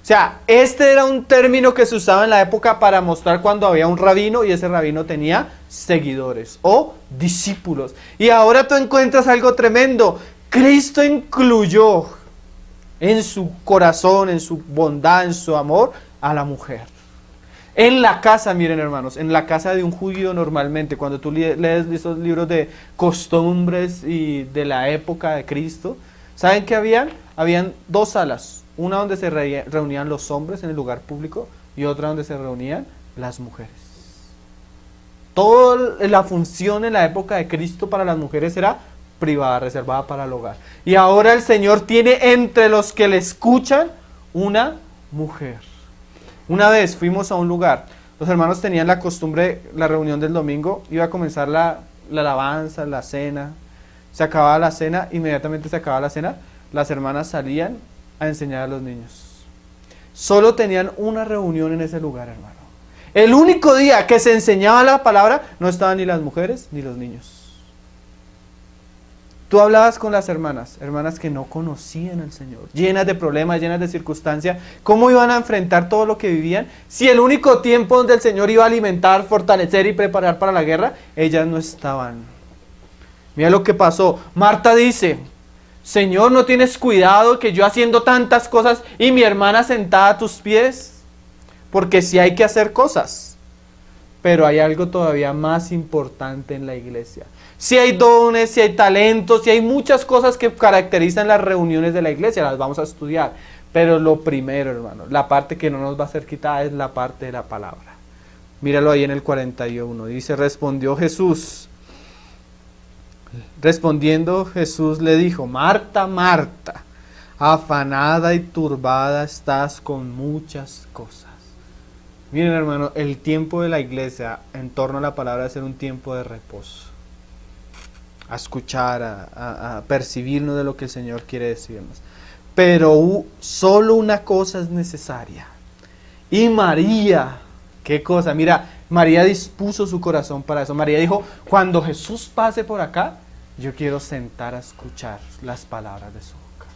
S1: O sea, este era un término que se usaba en la época para mostrar cuando había un rabino y ese rabino tenía seguidores o discípulos. Y ahora tú encuentras algo tremendo. Cristo incluyó en su corazón, en su bondad, en su amor, a la mujer. En la casa, miren hermanos, en la casa de un judío normalmente, cuando tú lees esos libros de costumbres y de la época de Cristo, ¿saben qué habían? Habían dos salas. Una donde se reunían los hombres en el lugar público y otra donde se reunían las mujeres. Toda la función en la época de Cristo para las mujeres era privada, reservada para el hogar. Y ahora el Señor tiene entre los que le escuchan una mujer. Una vez fuimos a un lugar, los hermanos tenían la costumbre, la reunión del domingo, iba a comenzar la alabanza, la cena. Se acababa la cena, inmediatamente se acababa la cena, las hermanas salían a enseñar a los niños. Solo tenían una reunión en ese lugar, hermano. El único día que se enseñaba la palabra, no estaban ni las mujeres ni los niños. Tú hablabas con las hermanas que no conocían al Señor, llenas de problemas, llenas de circunstancias. ¿Cómo iban a enfrentar todo lo que vivían? Si el único tiempo donde el Señor iba a alimentar, fortalecer y preparar para la guerra, ellas no estaban. Mira lo que pasó. Marta dice: Señor, ¿no tienes cuidado que yo haciendo tantas cosas y mi hermana sentada a tus pies? Porque sí hay que hacer cosas, pero hay algo todavía más importante en la iglesia. Si hay dones, si hay talentos, si hay muchas cosas que caracterizan las reuniones de la iglesia, las vamos a estudiar. Pero lo primero, hermano, la parte que no nos va a ser quitada es la parte de la palabra. Míralo ahí en el 41. Dice: respondió Jesús. Respondiendo Jesús le dijo: Marta, Marta, afanada y turbada estás con muchas cosas. Miren, hermano, el tiempo de la iglesia en torno a la palabra debe ser un tiempo de reposo. A escuchar, a percibirnos de lo que el Señor quiere decirnos. Pero solo una cosa es necesaria. Y María, ¿qué cosa? Mira, María dispuso su corazón para eso. María dijo: cuando Jesús pase por acá, yo quiero sentar a escuchar las palabras de su boca.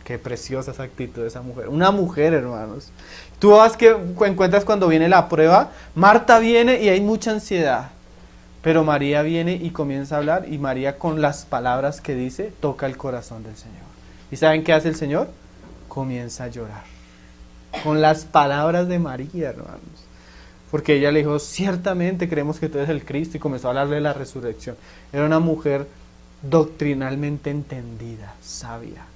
S1: Qué preciosa esa actitud de esa mujer. Una mujer, hermanos. Tú vas que encuentras cuando viene la prueba. Marta viene y hay mucha ansiedad. Pero María viene y comienza a hablar, y María, con las palabras que dice, toca el corazón del Señor. ¿Y saben qué hace el Señor? Comienza a llorar. Con las palabras de María, hermanos. Porque ella le dijo: ciertamente creemos que tú eres el Cristo, y comenzó a hablarle de la resurrección. Era una mujer doctrinalmente entendida, sabia.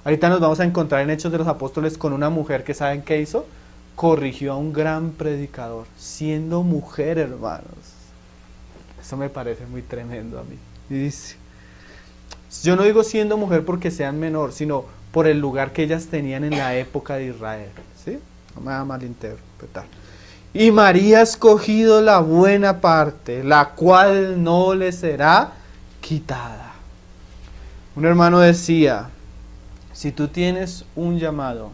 S1: Ahorita nos vamos a encontrar en Hechos de los Apóstoles con una mujer que, ¿saben qué hizo? Corrigió a un gran predicador, siendo mujer, hermanos. Eso me parece muy tremendo a mí. Y dice, yo no digo siendo mujer porque sean menor, sino por el lugar que ellas tenían en la época de Israel. ¿Sí? No me va a malinterpretar. Y María ha escogido la buena parte, la cual no le será quitada. Un hermano decía: si tú tienes un llamado,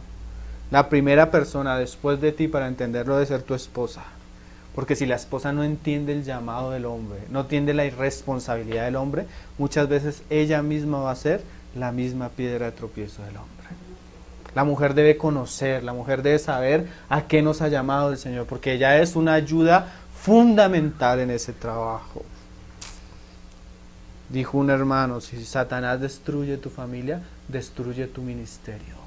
S1: la primera persona después de ti para entenderlo debe ser tu esposa. Porque si la esposa no entiende el llamado del hombre, no entiende la irresponsabilidad del hombre, muchas veces ella misma va a ser la misma piedra de tropiezo del hombre. La mujer debe conocer, la mujer debe saber a qué nos ha llamado el Señor, porque ella es una ayuda fundamental en ese trabajo. Dijo un hermano: si Satanás destruye tu familia, destruye tu ministerio.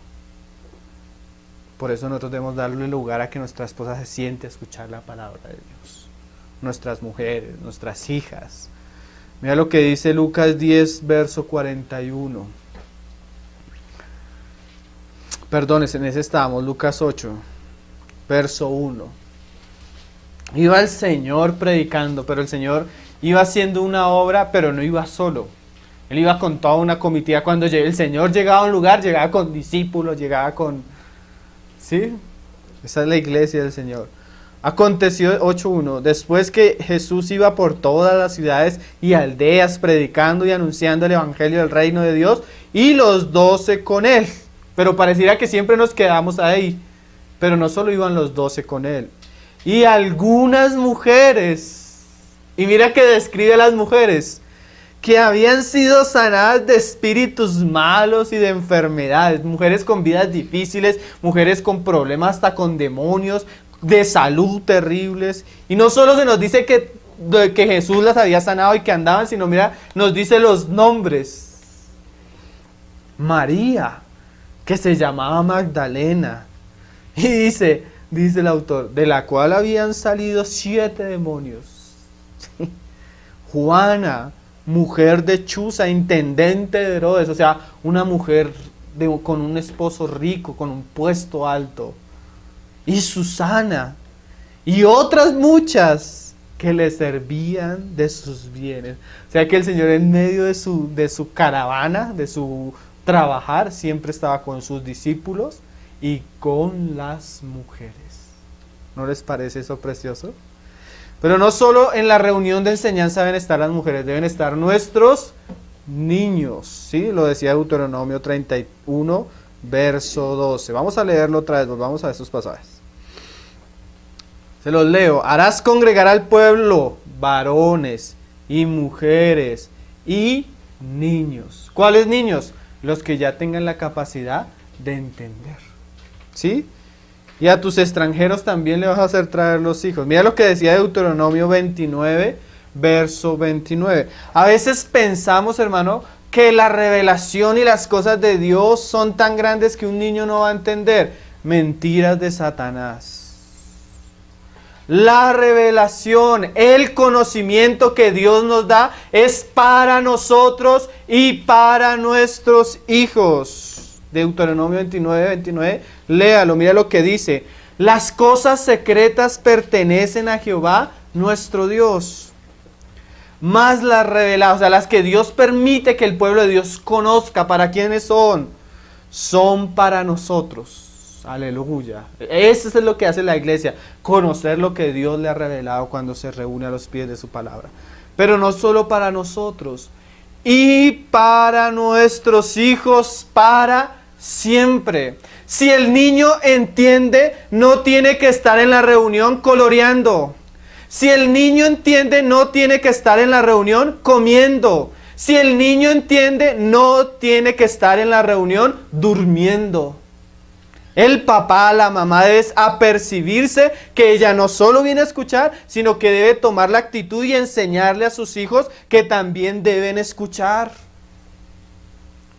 S1: Por eso nosotros debemos darle lugar a que nuestra esposa se siente a escuchar la palabra de Dios. Nuestras mujeres, nuestras hijas. Mira lo que dice Lucas 10, verso 41. Perdón, en ese estábamos, Lucas 8, verso 1. Iba el Señor predicando, pero el Señor iba haciendo una obra, pero no iba solo. Él iba con toda una comitiva. Cuando el Señor llegaba a un lugar, llegaba con discípulos, llegaba con... ¿Sí? Esa es la iglesia del Señor. Aconteció, 8.1, después que Jesús iba por todas las ciudades y aldeas predicando y anunciando el evangelio del reino de Dios, y los 12 con él. Pero pareciera que siempre nos quedamos ahí. Pero no solo iban los 12 con él. Y algunas mujeres, y mira que describe a las mujeres, que habían sido sanadas de espíritus malos y de enfermedades, mujeres con vidas difíciles, mujeres con problemas hasta con demonios, de salud terribles. Y no solo se nos dice que Jesús las había sanado y que andaban, sino mira, nos dice los nombres. María, que se llamaba Magdalena, y dice el autor, de la cual habían salido 7 demonios. Juana, mujer de Chuza, intendente de Herodes, o sea, una mujer con un esposo rico, con un puesto alto. Y Susana, y otras muchas que le servían de sus bienes. O sea que el Señor, en medio de su caravana, de su trabajar, siempre estaba con sus discípulos y con las mujeres. ¿No les parece eso precioso? Pero no solo en la reunión de enseñanza deben estar las mujeres, deben estar nuestros niños, ¿sí? Lo decía Deuteronomio 31, verso 12. Vamos a leerlo otra vez, volvamos a esos pasajes. Se los leo. Harás congregar al pueblo, varones y mujeres y niños. ¿Cuáles niños? Los que ya tengan la capacidad de entender. ¿Sí? Y a tus extranjeros también le vas a hacer traer los hijos. Mira lo que decía Deuteronomio 29, verso 29. A veces pensamos, hermano, que la revelación y las cosas de Dios son tan grandes que un niño no va a entender. Mentiras de Satanás. La revelación, el conocimiento que Dios nos da es para nosotros y para nuestros hijos. Deuteronomio 29, 29, léalo, mira lo que dice. Las cosas secretas pertenecen a Jehová, nuestro Dios. Más las reveladas, o sea, las que Dios permite que el pueblo de Dios conozca, ¿para quiénes son? Son para nosotros. Aleluya. Eso es lo que hace la iglesia, conocer lo que Dios le ha revelado cuando se reúne a los pies de su palabra. Pero no solo para nosotros, y para nuestros hijos para siempre. Si el niño entiende, no tiene que estar en la reunión coloreando. Si el niño entiende, no tiene que estar en la reunión comiendo. Si el niño entiende, no tiene que estar en la reunión durmiendo. El papá, la mamá debe apercibirse que ella no solo viene a escuchar, sino que debe tomar la actitud y enseñarle a sus hijos que también deben escuchar.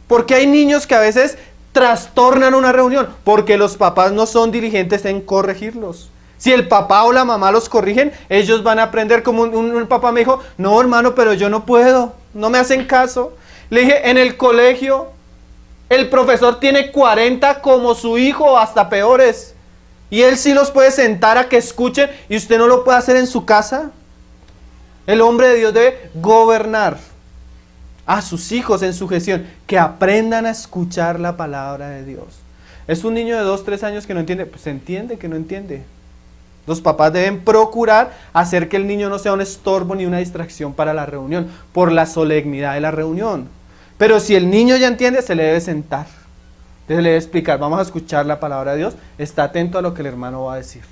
S1: Porque hay niños que a veces trastornan una reunión, porque los papás no son diligentes en corregirlos. Si el papá o la mamá los corrigen, ellos van a aprender. Como un papá me dijo, no hermano, pero yo no puedo, no me hacen caso. Le dije, en el colegio el profesor tiene 40 como su hijo o hasta peores. Y él sí los puede sentar a que escuchen y usted no lo puede hacer en su casa. El hombre de Dios debe gobernar a sus hijos en su gestión, que aprendan a escuchar la palabra de Dios. Es un niño de 2, 3 años que no entiende, pues entiende que no entiende. Los papás deben procurar hacer que el niño no sea un estorbo ni una distracción para la reunión, por la solemnidad de la reunión. Pero si el niño ya entiende, se le debe sentar. Se le debe explicar, vamos a escuchar la palabra de Dios, está atento a lo que el hermano va a decir.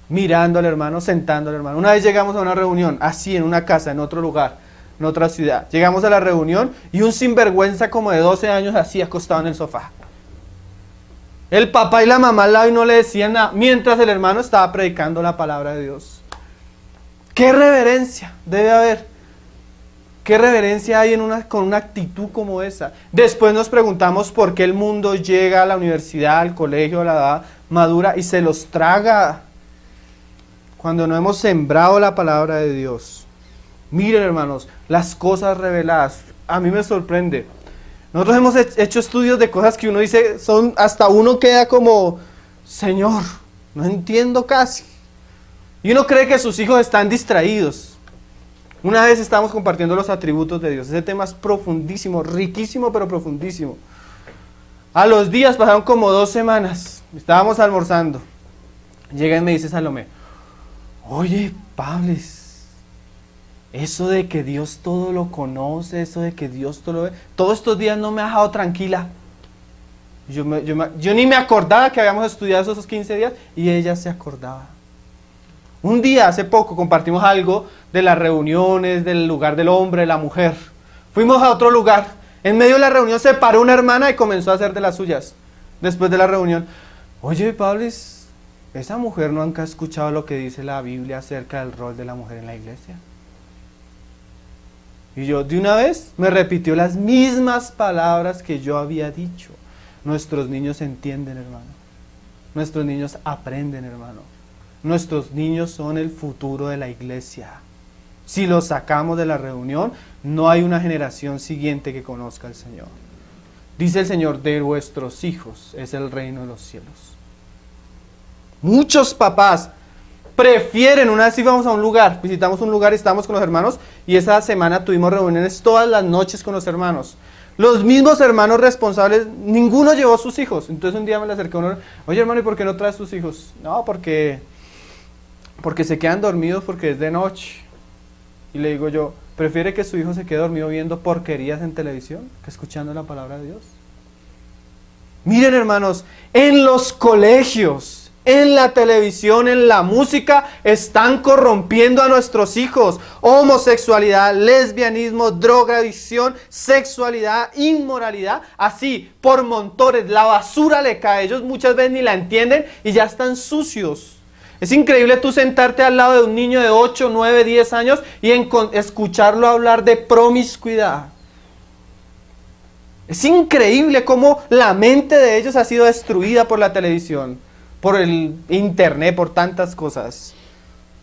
S1: Mirando al hermano, sentando al hermano. Una vez llegamos a una reunión, así en una casa, en otro lugar, en otra ciudad. Llegamos a la reunión y un sinvergüenza como de 12 años así acostado en el sofá. El papá y la mamá al lado y no le decían nada, mientras el hermano estaba predicando la palabra de Dios. ¿Qué reverencia debe haber? ¿Qué reverencia hay con una actitud como esa? Después nos preguntamos por qué el mundo llega a la universidad, al colegio, a la edad madura y se los traga cuando no hemos sembrado la palabra de Dios. Miren, hermanos, las cosas reveladas, a mí me sorprende. Nosotros hemos hecho estudios de cosas que uno dice, hasta uno queda como, Señor, no entiendo casi. Y uno cree que sus hijos están distraídos. Una vez estábamos compartiendo los atributos de Dios. Ese tema es profundísimo, riquísimo, pero profundísimo. A los días pasaron como 2 semanas. Estábamos almorzando. Llega y me dice Salomé, oye, Pables, eso de que Dios todo lo conoce, eso de que Dios todo lo ve, todos estos días no me ha dejado tranquila. Yo ni me acordaba que habíamos estudiado esos 15 días y ella se acordaba. Un día, hace poco, compartimos algo de las reuniones, del lugar del hombre, de la mujer. Fuimos a otro lugar. En medio de la reunión se paró una hermana y comenzó a hacer de las suyas. Después de la reunión, oye, Pables, ¿esa mujer nunca ha escuchado lo que dice la Biblia acerca del rol de la mujer en la iglesia? Y yo, de una vez, me repitió las mismas palabras que yo había dicho. Nuestros niños entienden, hermano. Nuestros niños aprenden, hermano. Nuestros niños son el futuro de la iglesia. Si los sacamos de la reunión, no hay una generación siguiente que conozca al Señor. Dice el Señor, de vuestros hijos es el reino de los cielos. Muchos papás prefieren, una vez íbamos a un lugar, visitamos un lugar y estábamos con los hermanos, y esa semana tuvimos reuniones todas las noches con los hermanos. Los mismos hermanos responsables, ninguno llevó a sus hijos. Entonces un día me le acerqué a uno, oye hermano, ¿y por qué no traes tus hijos? No, porque se quedan dormidos porque es de noche. Y le digo yo, ¿prefiere que su hijo se quede dormido viendo porquerías en televisión que escuchando la palabra de Dios? Miren, hermanos, en los colegios en la televisión, en la música, están corrompiendo a nuestros hijos. Homosexualidad, lesbianismo, drogadicción, sexualidad, inmoralidad, así, por montones. La basura le cae. Ellos muchas veces ni la entienden y ya están sucios. Es increíble tú sentarte al lado de un niño de 8, 9, 10 años y escucharlo hablar de promiscuidad. Es increíble cómo la mente de ellos ha sido destruida por la televisión, por el internet, por tantas cosas.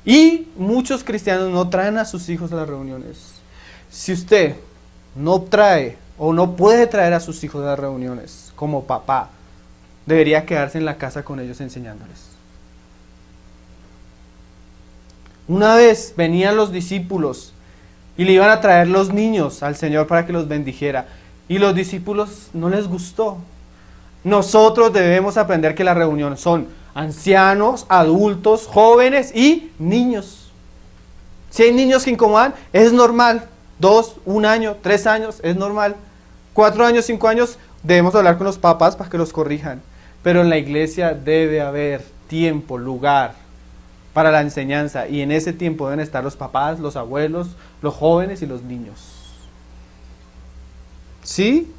S1: Y muchos cristianos no traen a sus hijos a las reuniones. Si usted no trae o no puede traer a sus hijos a las reuniones como papá, debería quedarse en la casa con ellos enseñándoles. Una vez venían los discípulos y le iban a traer los niños al Señor para que los bendijera. Y los discípulos no les gustó. Nosotros debemos aprender que la reunión son ancianos, adultos, jóvenes y niños. Si hay niños que incomodan, es normal. 2, 1 año, 3 años, es normal. 4 años, 5 años, debemos hablar con los papás para que los corrijan. Pero en la iglesia debe haber tiempo, lugar para la enseñanza. Y en ese tiempo deben estar los papás, los abuelos, los jóvenes y los niños. ¿Sí?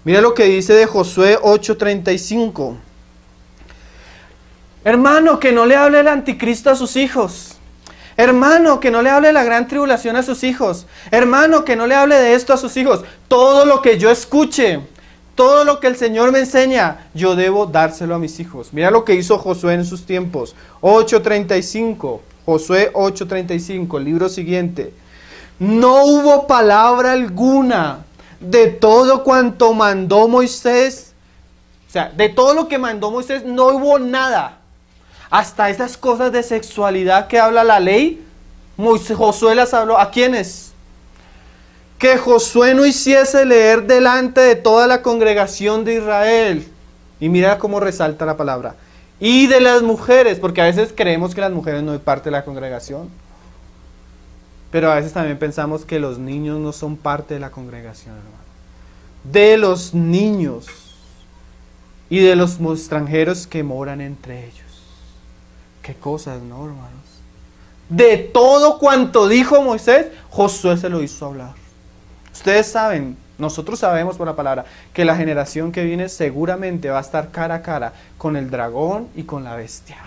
S1: Mira lo que dice de Josué 8:35. Hermano, que no le hable el anticristo a sus hijos. Hermano, que no le hable de la gran tribulación a sus hijos. Hermano, que no le hable de esto a sus hijos. Todo lo que yo escuche, todo lo que el Señor me enseña, yo debo dárselo a mis hijos. Mira lo que hizo Josué en sus tiempos. 8:35. Josué 8:35, el libro siguiente. No hubo palabra alguna de todo cuanto mandó Moisés. O sea, de todo lo que mandó Moisés no hubo nada. Hasta esas cosas de sexualidad que habla la ley, Josué las habló. ¿A quiénes? Que Josué no hiciese leer delante de toda la congregación de Israel. Y mira cómo resalta la palabra. Y de las mujeres, porque a veces creemos que las mujeres no son parte de la congregación. Pero a veces también pensamos que los niños no son parte de la congregación, hermano. De los niños y de los extranjeros que moran entre ellos. Qué cosas, ¿no, hermanos? De todo cuanto dijo Moisés, Josué se lo hizo hablar. Ustedes saben, nosotros sabemos por la palabra, que la generación que viene seguramente va a estar cara a cara con el dragón y con la bestia.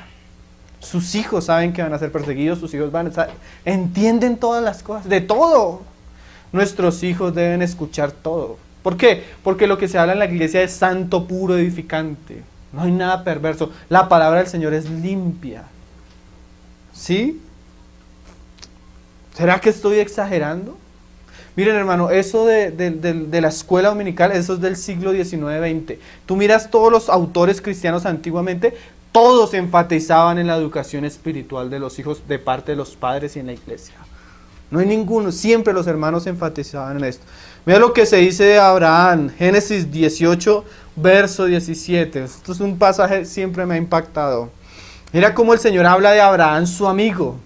S1: Sus hijos saben que van a ser perseguidos, sus hijos van a estar, entienden todas las cosas, de todo. Nuestros hijos deben escuchar todo. ¿Por qué? Porque lo que se habla en la iglesia es santo, puro, edificante. No hay nada perverso. La palabra del Señor es limpia. ¿Sí? ¿Será que estoy exagerando? Miren, hermano, eso de la escuela dominical, eso es del siglo XIX-XX. Tú miras todos los autores cristianos antiguamente, todos enfatizaban en la educación espiritual de los hijos de parte de los padres y en la iglesia. No hay ninguno, siempre los hermanos enfatizaban en esto. Mira lo que se dice de Abraham, Génesis 18, verso 17. Esto es un pasaje que siempre me ha impactado. Mira cómo el Señor habla de Abraham, su amigo.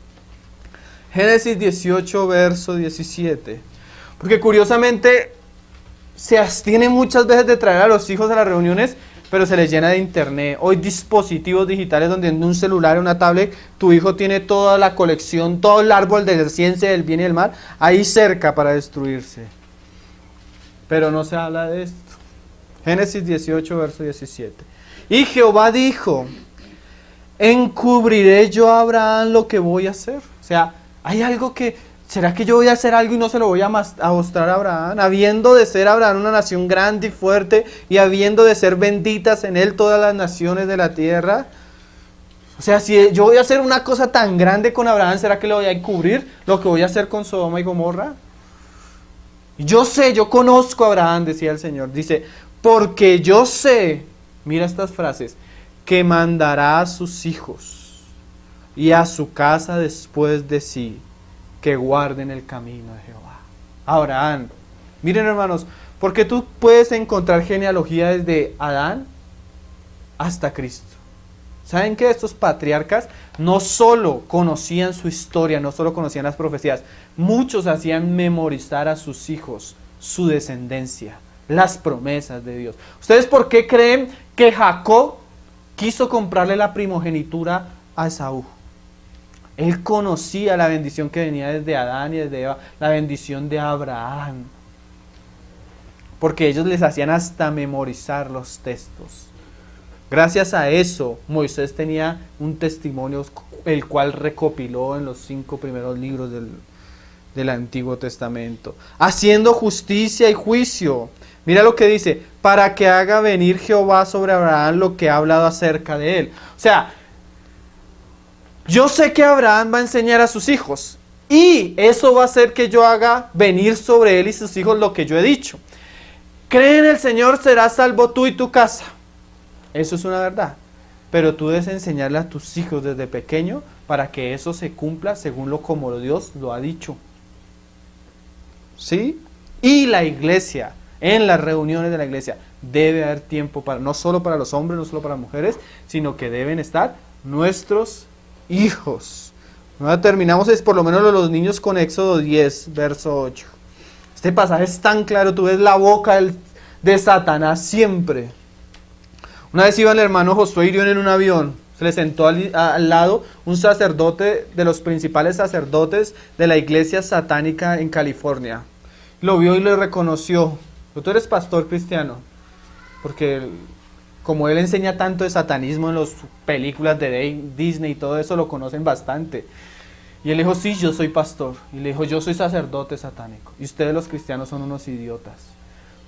S1: Génesis 18, verso 17. Porque curiosamente se abstiene muchas veces de traer a los hijos a las reuniones, pero se les llena de internet. Hoy dispositivos digitales donde en un celular o una tablet tu hijo tiene toda la colección, todo el árbol de la ciencia del bien y del mal, ahí cerca para destruirse. Pero no se habla de esto. Génesis 18, verso 17. Y Jehová dijo, encubriré yo a Abraham lo que voy a hacer. O sea, hay algo que, ¿será que yo voy a hacer algo y no se lo voy a mostrar a Abraham? Habiendo de ser Abraham una nación grande y fuerte, y habiendo de ser benditas en él todas las naciones de la tierra. O sea, si yo voy a hacer una cosa tan grande con Abraham, ¿será que le voy a encubrir lo que voy a hacer con Sodoma y Gomorra? Yo sé, yo conozco a Abraham, decía el Señor. Dice, porque yo sé, mira estas frases, que mandará a sus hijos y a su casa después de sí, que guarden el camino de Jehová. Abraham. Miren, hermanos, porque tú puedes encontrar genealogía desde Adán hasta Cristo. ¿Saben que estos patriarcas no solo conocían su historia, no solo conocían las profecías? Muchos hacían memorizar a sus hijos su descendencia, las promesas de Dios. ¿Ustedes por qué creen que Jacob quiso comprarle la primogenitura a Esaú. Él conocía la bendición que venía desde Adán y desde Eva, la bendición de Abraham. Porque ellos les hacían hasta memorizar los textos. Gracias a eso, Moisés tenía un testimonio el cual recopiló en los 5 primeros libros del Antiguo Testamento. Haciendo justicia y juicio. Mira lo que dice, para que haga venir Jehová sobre Abraham lo que ha hablado acerca de él. O sea, yo sé que Abraham va a enseñar a sus hijos y eso va a hacer que yo haga venir sobre él y sus hijos lo que yo he dicho. Cree en el Señor, serás salvo tú y tu casa. Eso es una verdad. Pero tú debes enseñarle a tus hijos desde pequeño para que eso se cumpla según lo como Dios lo ha dicho. ¿Sí? Y la iglesia, en las reuniones de la iglesia, debe haber tiempo para, no solo para los hombres, no solo para las mujeres, sino que deben estar nuestros hijos. Ahora terminamos es por lo menos los niños con Éxodo 10, verso 8. Este pasaje es tan claro, tú ves la boca de Satanás siempre. Una vez iba el hermano Josué Irión en un avión, se le sentó al lado un sacerdote de los principales sacerdotes de la iglesia satánica en California. Lo vio y le reconoció. Tú eres pastor cristiano, porque como él enseña tanto de satanismo en las películas de Disney y todo eso, lo conocen bastante. Y él dijo, sí, yo soy pastor. Y le dijo, yo soy sacerdote satánico. Y ustedes los cristianos son unos idiotas.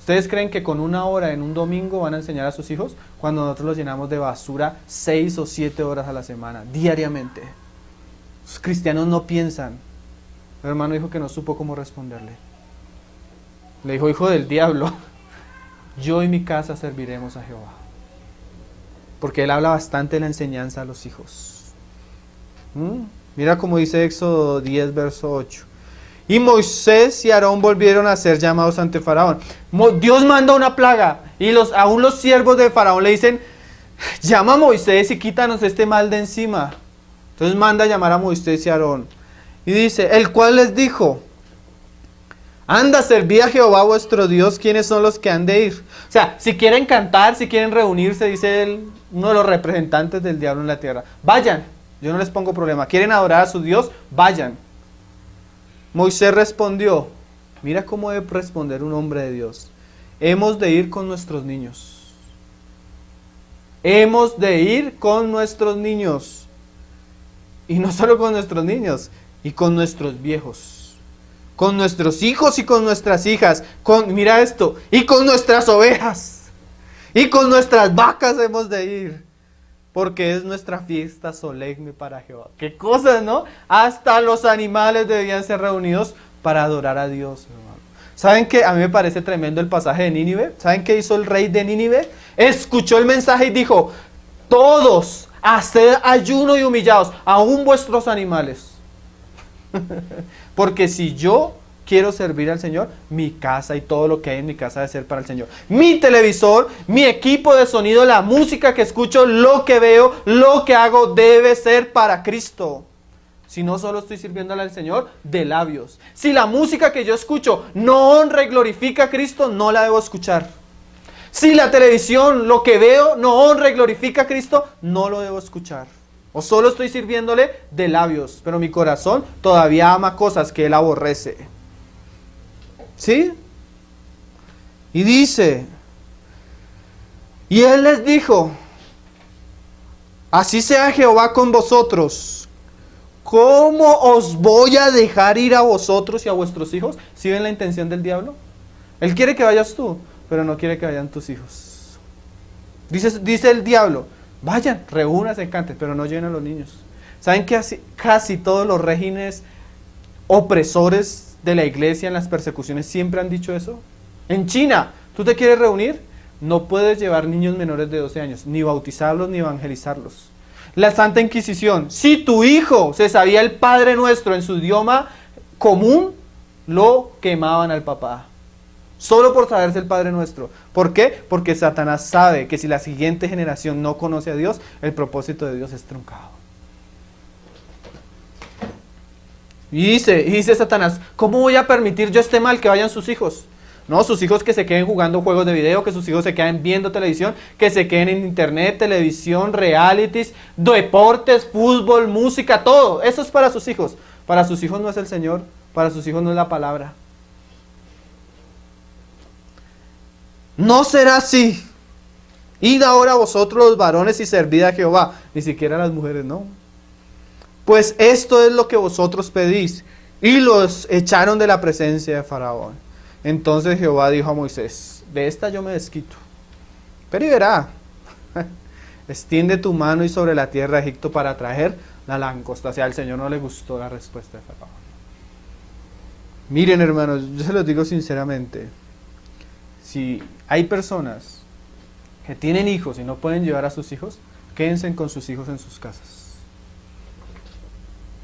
S1: ¿Ustedes creen que con 1 hora en un domingo van a enseñar a sus hijos cuando nosotros los llenamos de basura 6 o 7 horas a la semana, diariamente? Los cristianos no piensan. El hermano dijo que no supo cómo responderle. Le dijo, hijo del diablo, yo y mi casa serviremos a Jehová. Porque él habla bastante de la enseñanza a los hijos. Mira como dice Éxodo 10, verso 8. Y Moisés y Aarón volvieron a ser llamados ante Faraón. Dios manda una plaga y aún los siervos de Faraón le dicen, llama a Moisés y quítanos este mal de encima. Entonces manda a llamar a Moisés y Aarón. Y dice, el cual les dijo, anda, servid a Jehová vuestro Dios, ¿quiénes son los que han de ir? O sea, si quieren cantar, si quieren reunirse, dice él, uno de los representantes del diablo en la tierra, vayan, yo no les pongo problema. ¿Quieren adorar a su Dios? Vayan. Moisés respondió, mira cómo debe responder un hombre de Dios, hemos de ir con nuestros niños. Hemos de ir con nuestros niños. Y no solo con nuestros niños, y con nuestros viejos. Con nuestros hijos y con nuestras hijas. Mira esto, y con nuestras ovejas. Y con nuestras vacas hemos de ir. Porque es nuestra fiesta solemne para Jehová. Qué cosas, ¿no? Hasta los animales debían ser reunidos para adorar a Dios, hermano. ¿Saben qué? A mí me parece tremendo el pasaje de Nínive. ¿Saben qué hizo el rey de Nínive? Escuchó el mensaje y dijo, todos, haced ayuno y humillaos, aún vuestros animales. Porque si yo quiero servir al Señor, mi casa y todo lo que hay en mi casa debe ser para el Señor. Mi televisor, mi equipo de sonido, la música que escucho, lo que veo, lo que hago debe ser para Cristo. Si no, solo estoy sirviéndole al Señor de labios. Si la música que yo escucho no honra y glorifica a Cristo, no la debo escuchar. Si la televisión, lo que veo, no honra y glorifica a Cristo, no lo debo escuchar. O solo estoy sirviéndole de labios, pero mi corazón todavía ama cosas que Él aborrece. ¿Sí? Y dice, y Él les dijo, así sea Jehová con vosotros, ¿cómo os voy a dejar ir a vosotros y a vuestros hijos? ¿Sí ven la intención del diablo? Él quiere que vayas tú, pero no quiere que vayan tus hijos. Dice el diablo, vayan, reúnanse, canten, pero no lleven a los niños. ¿Saben que casi todos los regímenes opresores de la iglesia en las persecuciones siempre han dicho eso? En China, ¿tú te quieres reunir? No puedes llevar niños menores de 12 años, ni bautizarlos ni evangelizarlos. La Santa Inquisición, si tu hijo se sabía el Padre Nuestro en su idioma común, lo quemaban al papá. Solo por saberse el Padre Nuestro. ¿Por qué? Porque Satanás sabe que si la siguiente generación no conoce a Dios, el propósito de Dios es truncado. Y dice Satanás, ¿cómo voy a permitir yo este mal que vayan sus hijos? No, sus hijos que se queden jugando juegos de video, que sus hijos se queden viendo televisión, que se queden en internet, televisión, realities, deportes, fútbol, música, todo. Eso es para sus hijos. Para sus hijos no es el Señor, para sus hijos no es la palabra. No será así. Id ahora vosotros los varones y servid a Jehová. Ni siquiera las mujeres, no. Pues esto es lo que vosotros pedís. Y los echaron de la presencia de Faraón. Entonces Jehová dijo a Moisés, de esta yo me desquito. Pero y verá, extiende tu mano y sobre la tierra de Egipto para traer la langosta. O sea, al Señor no le gustó la respuesta de Faraón. Miren, hermanos, yo se los digo sinceramente. Si hay personas que tienen hijos y no pueden llevar a sus hijos, quédense con sus hijos en sus casas.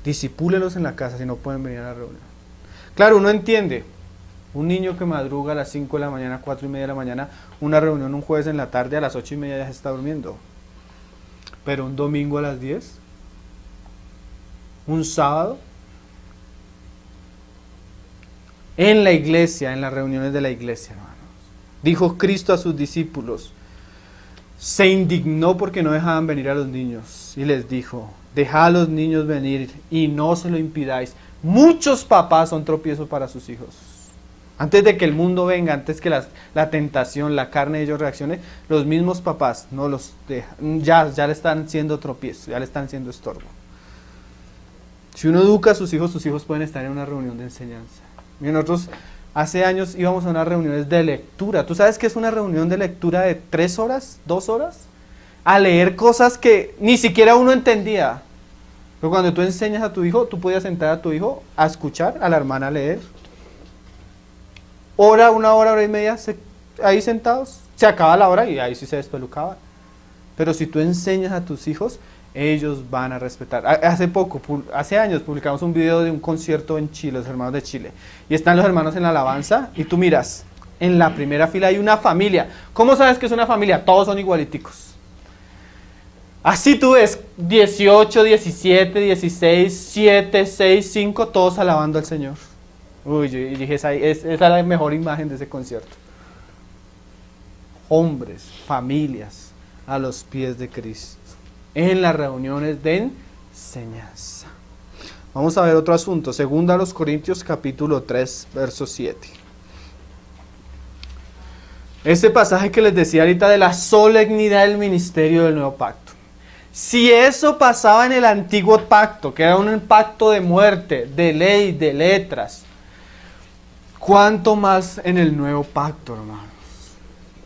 S1: Disipúlelos en la casa si no pueden venir a la reunión. Claro, uno entiende. Un niño que madruga a las 5 de la mañana, 4 y media de la mañana, una reunión un jueves en la tarde, a las 8 y media ya se está durmiendo. Pero un domingo a las 10, un sábado, en la iglesia, en las reuniones de la iglesia, hermanos. Dijo Cristo a sus discípulos, se indignó porque no dejaban venir a los niños y les dijo, dejad a los niños venir y no se lo impidáis. Muchos papás son tropiezos para sus hijos. Antes de que el mundo venga, antes que la tentación, la carne de ellos reaccione, los mismos papás no los dejan, ya le están siendo tropiezo, ya le están siendo estorbo. Si uno educa a sus hijos pueden estar en una reunión de enseñanza. Y nosotros hace años íbamos a unas reuniones de lectura. ¿Tú sabes qué es una reunión de lectura de 3 horas, 2 horas? A leer cosas que ni siquiera uno entendía. Pero cuando tú enseñas a tu hijo, tú podías sentar a tu hijo a escuchar a la hermana leer. Una hora y media, ahí sentados, se acaba la hora y ahí sí se despelucaba. Pero si tú enseñas a tus hijos, ellos van a respetar. Hace años publicamos un video de un concierto en Chile, los hermanos de Chile, y están los hermanos en la alabanza, y tú miras, en la primera fila hay una familia. ¿Cómo sabes que es una familia? Todos son igualiticos. Así tú ves 18, 17, 16, 7, 6, 5, todos alabando al Señor. Uy, yo dije, esa es la mejor imagen de ese concierto. Hombres, familias, a los pies de Cristo, en las reuniones de enseñanza. Vamos a ver otro asunto, 2 Corintios capítulo 3, verso 7. Este pasaje que les decía ahorita de la solemnidad del ministerio del nuevo pacto. Si eso pasaba en el antiguo pacto, que era un pacto de muerte, de ley, de letras, ¿cuánto más en el nuevo pacto, hermanos?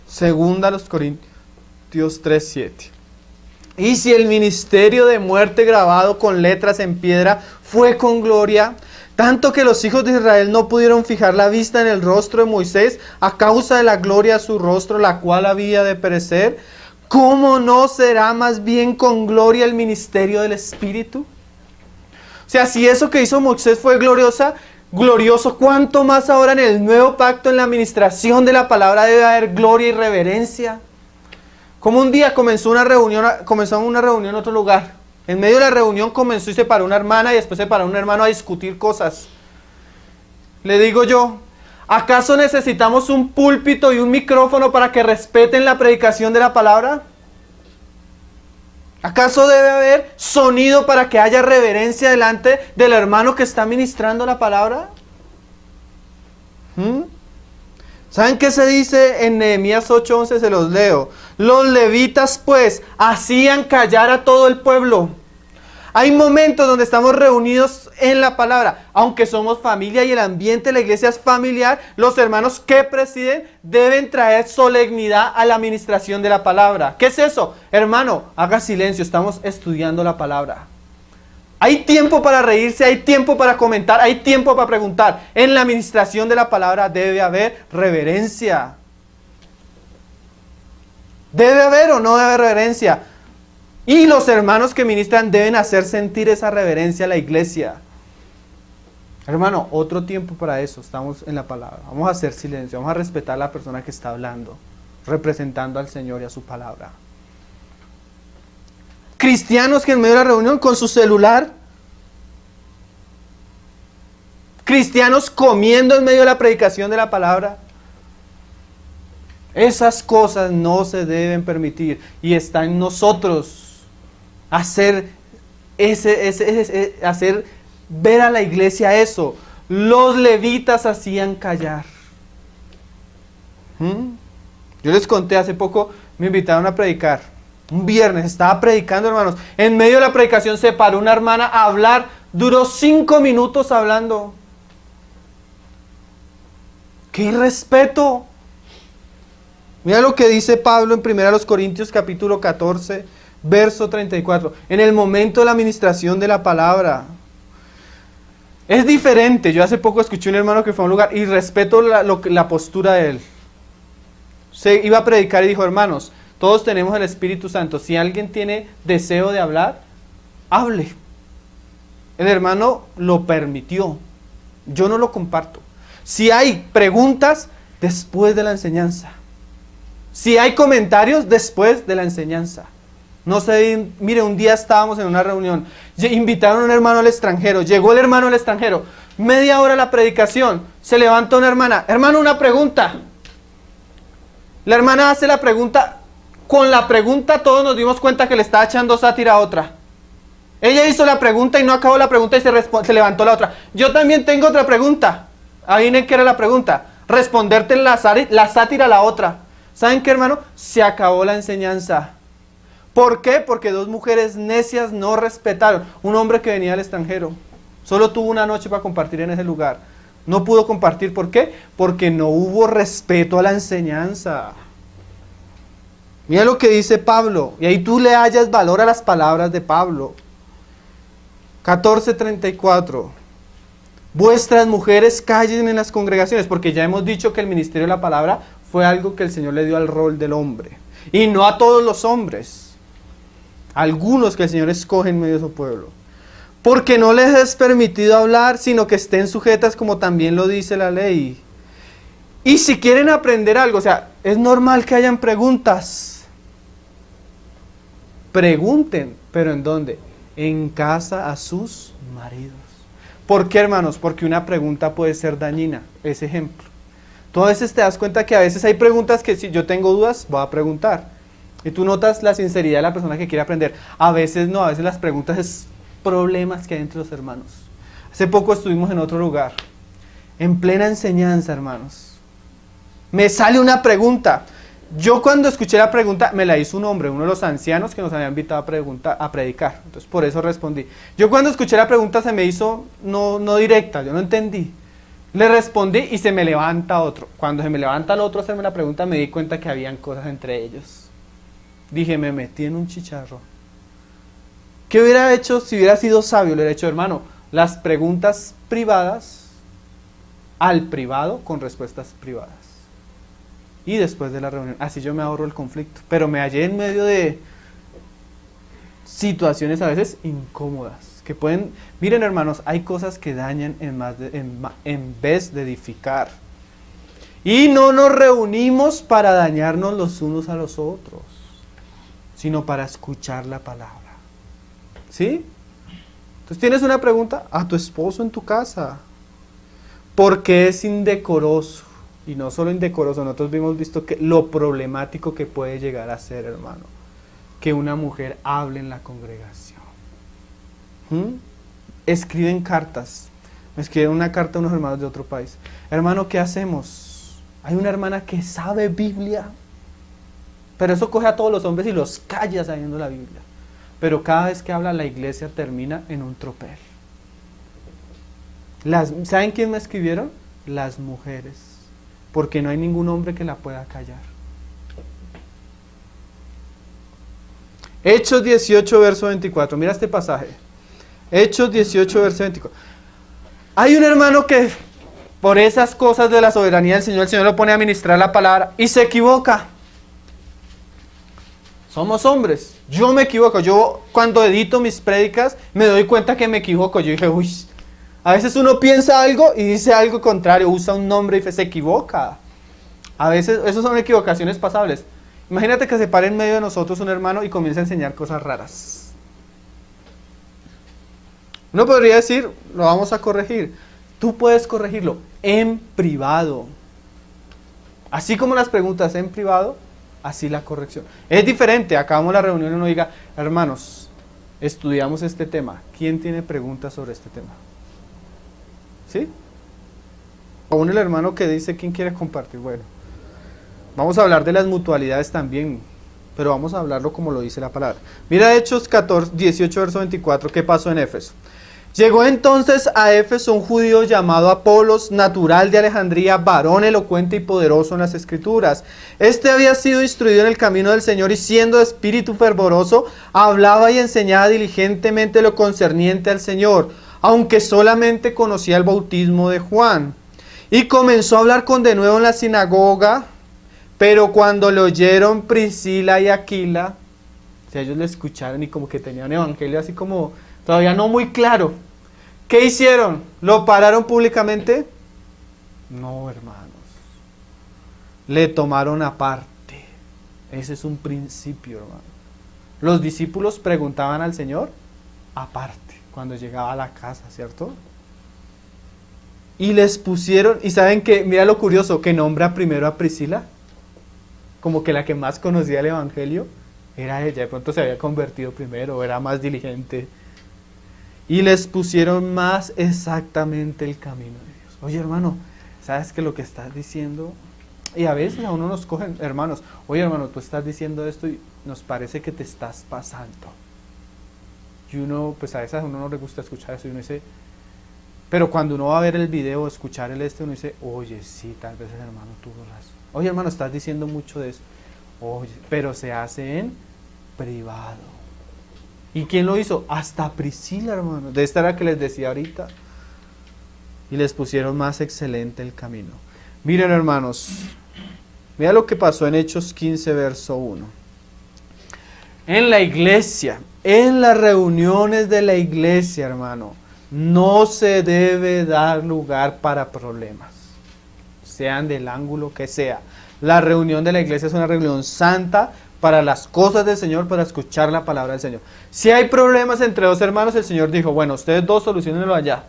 S1: 2 Corintios 3:7. Y si el ministerio de muerte grabado con letras en piedra fue con gloria, tanto que los hijos de Israel no pudieron fijar la vista en el rostro de Moisés a causa de la gloria de su rostro, la cual había de perecer, ¿cómo no será más bien con gloria el ministerio del Espíritu? O sea, si eso que hizo Moisés fue glorioso, ¿cuánto más ahora en el nuevo pacto, en la administración de la palabra, debe haber gloria y reverencia? Como un día comenzó una reunión en otro lugar. En medio de la reunión comenzó y se paró una hermana y después se paró un hermano a discutir cosas. Le digo yo, ¿acaso necesitamos un púlpito y un micrófono para que respeten la predicación de la palabra? ¿Acaso debe haber sonido para que haya reverencia delante del hermano que está ministrando la palabra? ¿Saben qué se dice en Nehemías 8:11? Se los leo. Los levitas pues hacían callar a todo el pueblo. Hay momentos donde estamos reunidos en la palabra. Aunque somos familia y el ambiente de la iglesia es familiar, los hermanos que presiden deben traer solemnidad a la administración de la palabra. ¿Qué es eso? Hermano, haga silencio, estamos estudiando la palabra. Hay tiempo para reírse, hay tiempo para comentar, hay tiempo para preguntar. En la administración de la palabra debe haber reverencia. ¿Debe haber o no debe haber reverencia? Y los hermanos que ministran deben hacer sentir esa reverencia a la iglesia. Hermano, otro tiempo para eso, estamos en la palabra. Vamos a hacer silencio, vamos a respetar a la persona que está hablando, representando al Señor y a su palabra. Cristianos que en medio de la reunión con su celular, cristianos comiendo en medio de la predicación de la palabra. Esas cosas no se deben permitir y está en nosotros hacer hacer ver a la iglesia eso. Los levitas hacían callar. Yo les conté hace poco, me invitaron a predicar. Un viernes estaba predicando, hermanos. En medio de la predicación se paró una hermana a hablar. Duró 5 minutos hablando. ¡Qué irrespeto! Mira lo que dice Pablo en 1 Corintios capítulo 14, verso 34. En el momento de la administración de la palabra. Es diferente. Yo hace poco escuché a un hermano que fue a un lugar y respeto la postura de él. Se iba a predicar y dijo, hermanos, todos tenemos el Espíritu Santo. Si alguien tiene deseo de hablar, hable. El hermano lo permitió. Yo no lo comparto. Si hay preguntas, después de la enseñanza. Si hay comentarios, después de la enseñanza. No sé, mire, un día estábamos en una reunión, invitaron a un hermano al extranjero, llegó el hermano al extranjero, media hora la predicación, se levanta una hermana, hermano, una pregunta. La hermana hace la pregunta, con la pregunta todos nos dimos cuenta que le estaba echando sátira a otra. Ella hizo la pregunta y no acabó la pregunta y se levantó la otra. Yo también tengo otra pregunta. Adivinen qué era la pregunta. Responderte la sátira a la otra. ¿Saben qué, hermano? Se acabó la enseñanza. ¿Por qué? Porque 2 mujeres necias no respetaron. Un hombre que venía del extranjero. Solo tuvo una noche para compartir en ese lugar. No pudo compartir. ¿Por qué? Porque no hubo respeto a la enseñanza. Mira lo que dice Pablo. Y ahí tú le hallas valor a las palabras de Pablo. 14:34. Vuestras mujeres callen en las congregaciones, porque ya hemos dicho que el ministerio de la palabra fue algo que el Señor le dio al rol del hombre. Y no a todos los hombres. Algunos que el Señor escoge en medio de su pueblo. Porque no les es permitido hablar, sino que estén sujetas como también lo dice la ley. Y si quieren aprender algo, o sea, es normal que hayan preguntas. Pregunten, pero ¿en dónde? En casa a sus maridos. ¿Por qué, hermanos? Porque una pregunta puede ser dañina. Ese ejemplo. Tú a veces te das cuenta que a veces hay preguntas que si yo tengo dudas, voy a preguntar. Y tú notas la sinceridad de la persona que quiere aprender. A veces no, a veces las preguntas es problemas que hay entre los hermanos. Hace poco estuvimos en otro lugar, en plena enseñanza, hermanos. Me sale una pregunta. Yo cuando escuché la pregunta, me la hizo un hombre, uno de los ancianos que nos había invitado a predicar. Entonces por eso respondí. Yo cuando escuché la pregunta se me hizo no directa, yo no entendí. Le respondí y se me levanta otro. Cuando se me levanta el otro a hacerme la pregunta, me di cuenta que habían cosas entre ellos. Dije, me metí en un chicharro. ¿Qué hubiera hecho si hubiera sido sabio? Le hubiera dicho, hermano, las preguntas privadas al privado con respuestas privadas. Y después de la reunión, así yo me ahorro el conflicto. Pero me hallé en medio de situaciones a veces incómodas. Que pueden, miren hermanos, hay cosas que dañan en vez de edificar. Y no nos reunimos para dañarnos los unos a los otros, sino para escuchar la palabra. ¿Sí? Entonces tienes una pregunta a tu esposo en tu casa. ¿Por qué es indecoroso? Y no solo indecoroso, nosotros hemos visto que lo problemático que puede llegar a ser, hermano, que una mujer hable en la congregación. Escriben cartas. Me escribieron una carta a unos hermanos de otro país. Hermano, ¿qué hacemos? Hay una hermana que sabe Biblia, pero eso coge a todos los hombres y los calla sabiendo la Biblia. Pero cada vez que habla, la iglesia termina en un tropel. ¿Saben quién me escribieron? Las mujeres. Porque no hay ningún hombre que la pueda callar. Hechos 18, verso 24. Mira este pasaje. Hechos 18, verso 24. Hay un hermano que por esas cosas de la soberanía del Señor, el Señor lo pone a ministrar la palabra y se equivoca. Somos hombres. Yo me equivoco. Yo cuando edito mis prédicas me doy cuenta que me equivoco. Yo dije, uy, a veces uno piensa algo y dice algo contrario, usa un nombre y se equivoca. A veces, esas son equivocaciones pasables. Imagínate que se pare en medio de nosotros un hermano y comienza a enseñar cosas raras. Uno podría decir, lo vamos a corregir. Tú puedes corregirlo en privado. Así como las preguntas en privado, así la corrección. Es diferente, acabamos la reunión y uno diga, hermanos, estudiamos este tema. ¿Quién tiene preguntas sobre este tema? ¿Sí? Aún el hermano que dice, ¿quién quiere compartir? Bueno, vamos a hablar de las mutualidades también, pero vamos a hablarlo como lo dice la palabra. Mira Hechos 18, verso 24, ¿qué pasó en Éfeso? Llegó entonces a Éfeso un judío llamado Apolos, natural de Alejandría, varón elocuente y poderoso en las Escrituras. Este había sido instruido en el camino del Señor y siendo de espíritu fervoroso, hablaba y enseñaba diligentemente lo concerniente al Señor, aunque solamente conocía el bautismo de Juan. Y comenzó a hablar con denuedo en la sinagoga, pero cuando le oyeron Priscila y Aquila, o sea, ellos le escucharon y como que tenían evangelio así como todavía no muy claro. ¿Qué hicieron? ¿Lo pararon públicamente? No, hermanos. Le tomaron aparte. Ese es un principio, hermano. Los discípulos preguntaban al Señor aparte, cuando llegaba a la casa, ¿cierto? Y les pusieron, y saben que, mira lo curioso, que nombra primero a Priscila, como que la que más conocía el evangelio, era ella, de pronto se había convertido primero, era más diligente. Y les pusieron más exactamente el camino de Dios. Oye, hermano, ¿sabes que lo que estás diciendo? Y a veces a uno nos cogen, hermanos, oye, hermano, tú estás diciendo esto y nos parece que te estás pasando. Y uno, pues a veces a uno no le gusta escuchar eso y uno dice, pero cuando uno va a ver el video o escuchar el uno dice, oye, sí, tal vez el hermano tuvo razón. Oye, hermano, estás diciendo mucho de eso. Oye, pero se hace en privado. ¿Y quién lo hizo? Hasta Priscila, hermano. De esta era que les decía ahorita. Y les pusieron más excelente el camino. Miren, hermanos. Mira lo que pasó en Hechos 15, verso 1. En la iglesia, en las reuniones de la iglesia, hermano, no se debe dar lugar para problemas. Sean del ángulo que sea. La reunión de la iglesia es una reunión santa, para las cosas del Señor, para escuchar la palabra del Señor. Si hay problemas entre dos hermanos, el Señor dijo, bueno, ustedes dos solucionenlo allá.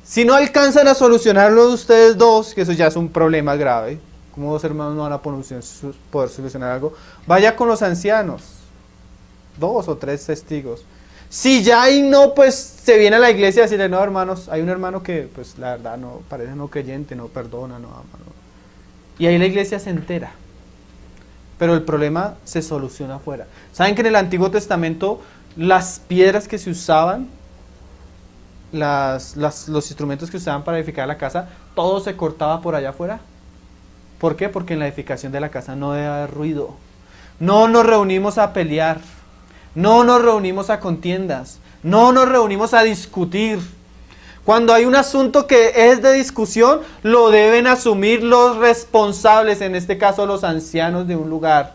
S1: Si no alcanzan a solucionarlo ustedes dos, que eso ya es un problema grave, como dos hermanos no van a poder solucionar algo, vaya con los ancianos, 2 o 3 testigos. Si ya ahí no, pues se viene a la iglesia a decirle, no, hermanos, hay un hermano que, pues la verdad, no parece no creyente, no perdona, no ama. No. Y ahí la iglesia se entera. Pero el problema se soluciona afuera. ¿Saben que en el Antiguo Testamento las piedras que se usaban, los instrumentos que usaban para edificar la casa, todo se cortaba por allá afuera? ¿Por qué? Porque en la edificación de la casa no debe haber ruido. No nos reunimos a pelear. No nos reunimos a contiendas. No nos reunimos a discutir. Cuando hay un asunto que es de discusión, lo deben asumir los responsables, en este caso los ancianos de un lugar.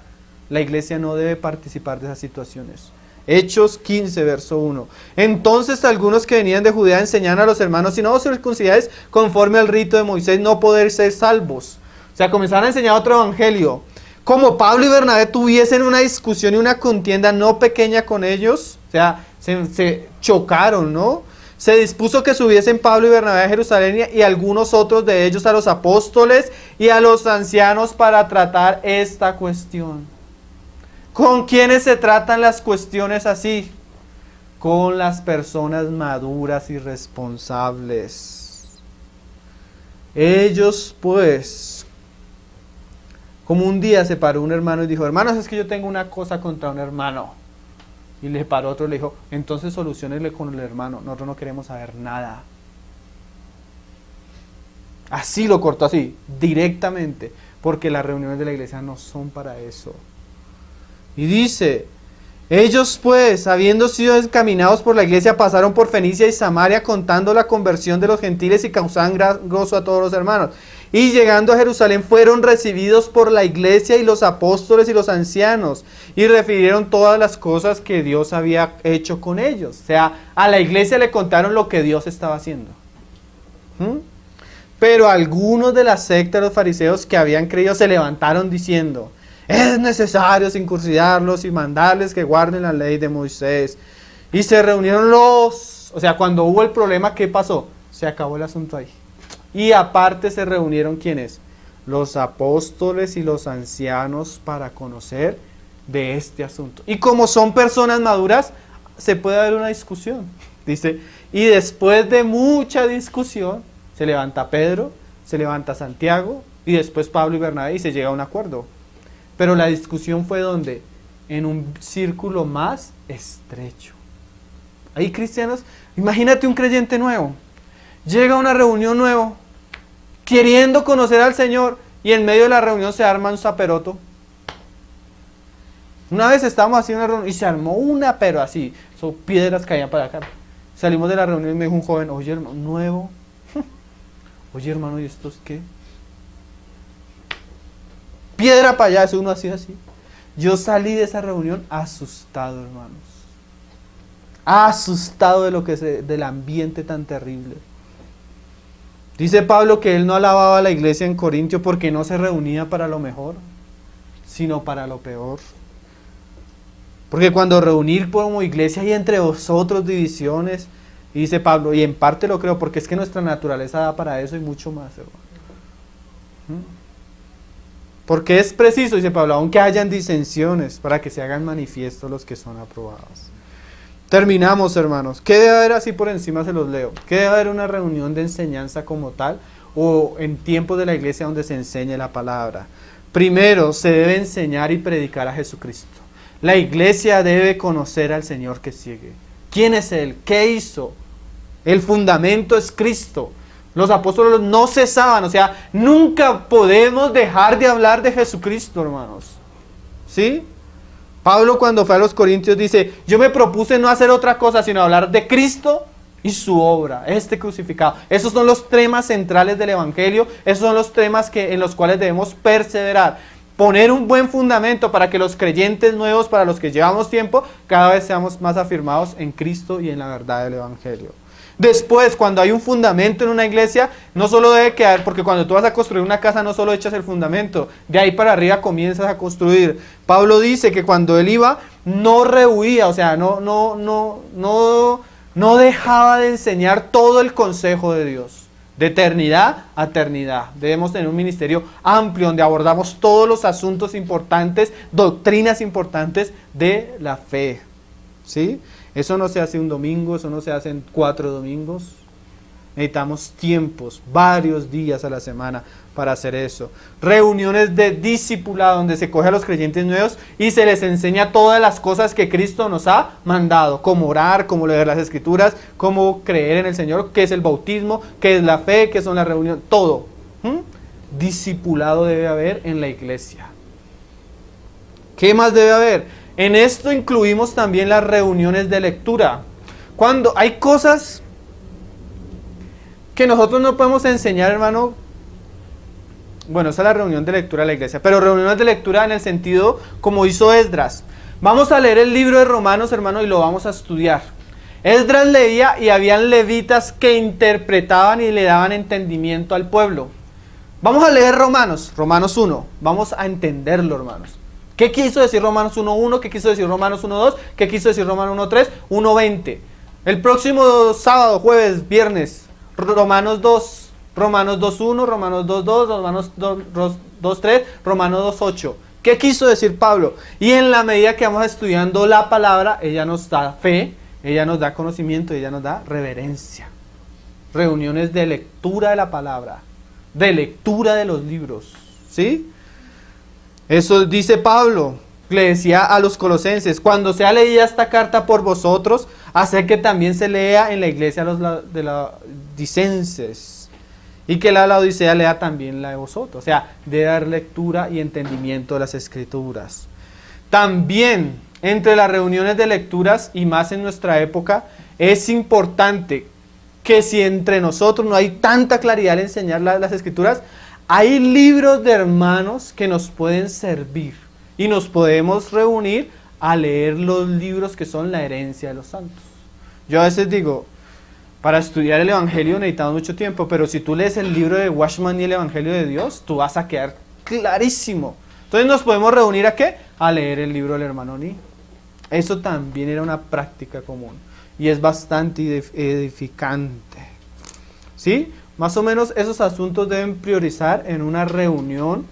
S1: La iglesia no debe participar de esas situaciones. Hechos 15, verso 1. Entonces algunos que venían de Judea enseñaban a los hermanos, si no os circuncidáis conforme al rito de Moisés, no podéis ser salvos. O sea, comenzaron a enseñar otro evangelio. Como Pablo y Bernabé tuviesen una discusión y una contienda no pequeña con ellos, o sea, se chocaron, ¿no? Se dispuso que subiesen Pablo y Bernabé a Jerusalén y algunos otros de ellos a los apóstoles y a los ancianos para tratar esta cuestión. ¿Con quiénes se tratan las cuestiones así? Con las personas maduras y responsables. Ellos pues, como un día se paró un hermano y dijo, hermanos, es que yo tengo una cosa contra un hermano. Y le paró otro y le dijo, entonces soluciónele con el hermano, nosotros no queremos saber nada. Así lo cortó, así, directamente, porque las reuniones de la iglesia no son para eso. Y dice, ellos pues, habiendo sido encaminados por la iglesia, pasaron por Fenicia y Samaria, contando la conversión de los gentiles y causaban gozo a todos los hermanos. Y llegando a Jerusalén fueron recibidos por la iglesia y los apóstoles y los ancianos, y refirieron todas las cosas que Dios había hecho con ellos. O sea, a la iglesia le contaron lo que Dios estaba haciendo. Pero algunos de la secta de los fariseos que habían creído se levantaron diciendo, es necesario circuncidarlos y mandarles que guarden la ley de Moisés. Y se reunieron o sea, cuando hubo el problema, ¿qué pasó? Se acabó el asunto ahí. Y aparte se reunieron, ¿quiénes? los apóstoles y los ancianos para conocer de este asunto. Y como son personas maduras, se puede haber una discusión. Dice, y después de mucha discusión, se levanta Pedro, se levanta Santiago, y después Pablo y Bernabé, y se llega a un acuerdo. Pero la discusión fue ¿dónde? En un círculo más estrecho. Hay cristianos, imagínate un creyente nuevo, llega a una reunión nueva, queriendo conocer al Señor, y en medio de la reunión se arma un zaperoto. Una vez estábamos haciendo una reunión y se armó una, pero así, son piedras caían para acá. Salimos de la reunión y me dijo un joven, oye hermano, nuevo, oye hermano, ¿y esto es qué? Piedra para allá, eso uno hacía así. Yo salí de esa reunión asustado, hermanos. Asustado de lo que del ambiente tan terrible. Dice Pablo que él no alababa a la iglesia en Corintio porque no se reunía para lo mejor, sino para lo peor. Porque cuando reunir como iglesia hay entre vosotros divisiones, y dice Pablo, y en parte lo creo, porque es que nuestra naturaleza da para eso y mucho más, hermano. Porque es preciso, dice Pablo, aunque hayan disensiones, para que se hagan manifiestos los que son aprobados. Terminamos, hermanos. ¿Qué debe haber? Así por encima se los leo. ¿Qué debe haber una reunión de enseñanza como tal? O en tiempos de la iglesia donde se enseñe la palabra. Primero, se debe enseñar y predicar a Jesucristo. La iglesia debe conocer al Señor que sigue. ¿Quién es Él? ¿Qué hizo? El fundamento es Cristo. Los apóstoles no cesaban, o sea, nunca podemos dejar de hablar de Jesucristo, hermanos. ¿Sí? Pablo cuando fue a los Corintios dice, yo me propuse no hacer otra cosa sino hablar de Cristo y su obra, este crucificado. Esos son los temas centrales del Evangelio, esos son los temas en los cuales debemos perseverar. Poner un buen fundamento para que los creyentes nuevos, para los que llevamos tiempo, cada vez seamos más afirmados en Cristo y en la verdad del Evangelio. Después, cuando hay un fundamento en una iglesia, no solo debe quedar, porque cuando tú vas a construir una casa no solo echas el fundamento, de ahí para arriba comienzas a construir. Pablo dice que cuando él iba, no rehuía, o sea, no dejaba de enseñar todo el consejo de Dios, de eternidad a eternidad. Debemos tener un ministerio amplio donde abordamos todos los asuntos importantes, doctrinas importantes de la fe, ¿sí? Eso no se hace un domingo, eso no se hace en 4 domingos. Necesitamos tiempos, varios días a la semana para hacer eso. Reuniones de discipulado donde se coge a los creyentes nuevos y se les enseña todas las cosas que Cristo nos ha mandado. Cómo orar, cómo leer las Escrituras, cómo creer en el Señor, qué es el bautismo, qué es la fe, qué son las reuniones, todo. Discipulado debe haber en la iglesia. ¿Qué más debe haber? En esto incluimos también las reuniones de lectura. Cuando hay cosas que nosotros no podemos enseñar, hermano. Bueno, esa es la reunión de lectura de la iglesia, pero reuniones de lectura en el sentido como hizo Esdras. Vamos a leer el libro de Romanos, hermano, y lo vamos a estudiar. Esdras leía y habían levitas que interpretaban y le daban entendimiento al pueblo. Vamos a leer Romanos 1. Vamos a entenderlo, hermanos. ¿Qué quiso decir Romanos 1.1? ¿Qué quiso decir Romanos 1.2? ¿Qué quiso decir Romanos 1.3? 1.20. El próximo sábado, jueves, viernes, Romanos 2, Romanos 2.1, Romanos 2.2, Romanos 2.3, Romanos 2.8. ¿Qué quiso decir Pablo? Y en la medida que vamos estudiando la palabra, ella nos da fe, ella nos da conocimiento, ella nos da reverencia. Reuniones de lectura de la palabra, de lectura de los libros, ¿sí? Eso dice Pablo, le decía a los colosenses, cuando sea leída esta carta por vosotros, haced que también se lea en la iglesia de los laodicenses, y que la Laodicea lea también la de vosotros, o sea, de dar lectura y entendimiento de las Escrituras. También, entre las reuniones de lecturas, y más en nuestra época, es importante que si entre nosotros no hay tanta claridad al enseñar las Escrituras, hay libros de hermanos que nos pueden servir y nos podemos reunir a leer los libros que son la herencia de los santos. Yo a veces digo, para estudiar el Evangelio necesitamos mucho tiempo, pero si tú lees el libro de Watchman y el Evangelio de Dios, tú vas a quedar clarísimo. Entonces nos podemos reunir ¿a qué? A leer el libro del hermano Ni. Eso también era una práctica común y es bastante edificante. ¿Sí? Más o menos esos asuntos deben priorizar en una reunión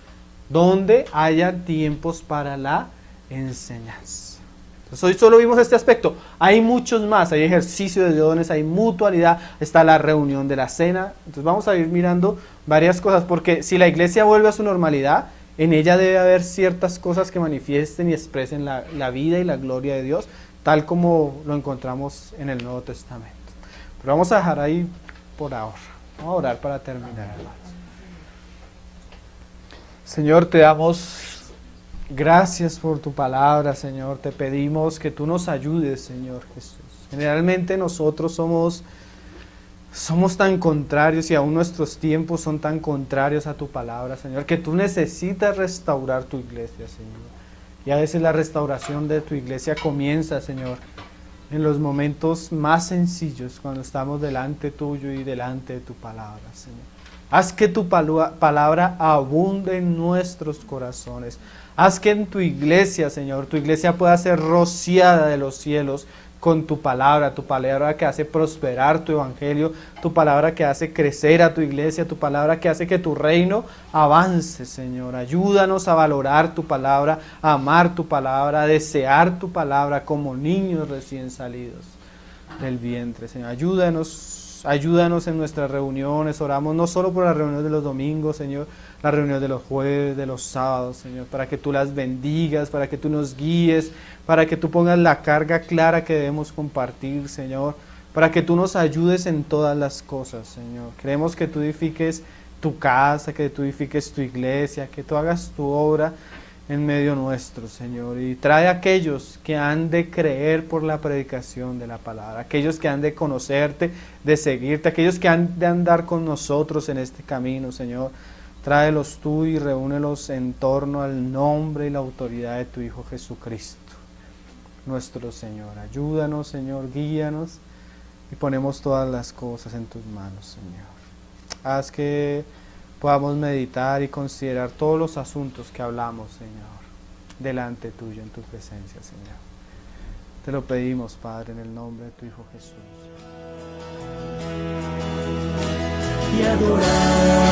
S1: donde haya tiempos para la enseñanza. Entonces hoy solo vimos este aspecto. Hay muchos más, hay ejercicio de dones, hay mutualidad, está la reunión de la cena. Entonces vamos a ir mirando varias cosas, porque si la iglesia vuelve a su normalidad, en ella debe haber ciertas cosas que manifiesten y expresen la vida y la gloria de Dios, tal como lo encontramos en el Nuevo Testamento. Pero vamos a dejar ahí por ahora. Vamos a orar para terminar, hermanos. Señor, te damos gracias por tu palabra, Señor. Te pedimos que tú nos ayudes, Señor Jesús. Generalmente nosotros somos tan contrarios y aún nuestros tiempos son tan contrarios a tu palabra, Señor, que tú necesitas restaurar tu iglesia, Señor. Y a veces la restauración de tu iglesia comienza, Señor, en los momentos más sencillos, cuando estamos delante tuyo y delante de tu palabra, Señor. Haz que tu palabra abunde en nuestros corazones. Haz que en tu iglesia, Señor, tu iglesia pueda ser rociada de los cielos con tu palabra que hace prosperar tu evangelio, tu palabra que hace crecer a tu iglesia, tu palabra que hace que tu reino avance, Señor. Ayúdanos a valorar tu palabra, a amar tu palabra, a desear tu palabra como niños recién salidos del vientre, Señor. Ayúdanos en nuestras reuniones. Oramos no solo por las reuniones de los domingos, Señor, las reuniones de los jueves, de los sábados, Señor, para que tú las bendigas, para que tú nos guíes, para que tú pongas la carga clara que debemos compartir, Señor, para que tú nos ayudes en todas las cosas, Señor. Queremos que tú edifiques tu casa, que tú edifiques tu iglesia, que tú hagas tu obra en medio nuestro, Señor, y trae a aquellos que han de creer por la predicación de la palabra, aquellos que han de conocerte, de seguirte, aquellos que han de andar con nosotros en este camino, Señor. Tráelos tú y reúnelos en torno al nombre y la autoridad de tu Hijo Jesucristo, nuestro Señor. Ayúdanos, Señor, guíanos y ponemos todas las cosas en tus manos, Señor. Haz que podamos meditar y considerar todos los asuntos que hablamos, Señor, delante tuyo, en tu presencia, Señor. Te lo pedimos, Padre, en el nombre de tu Hijo Jesús. Y adorar.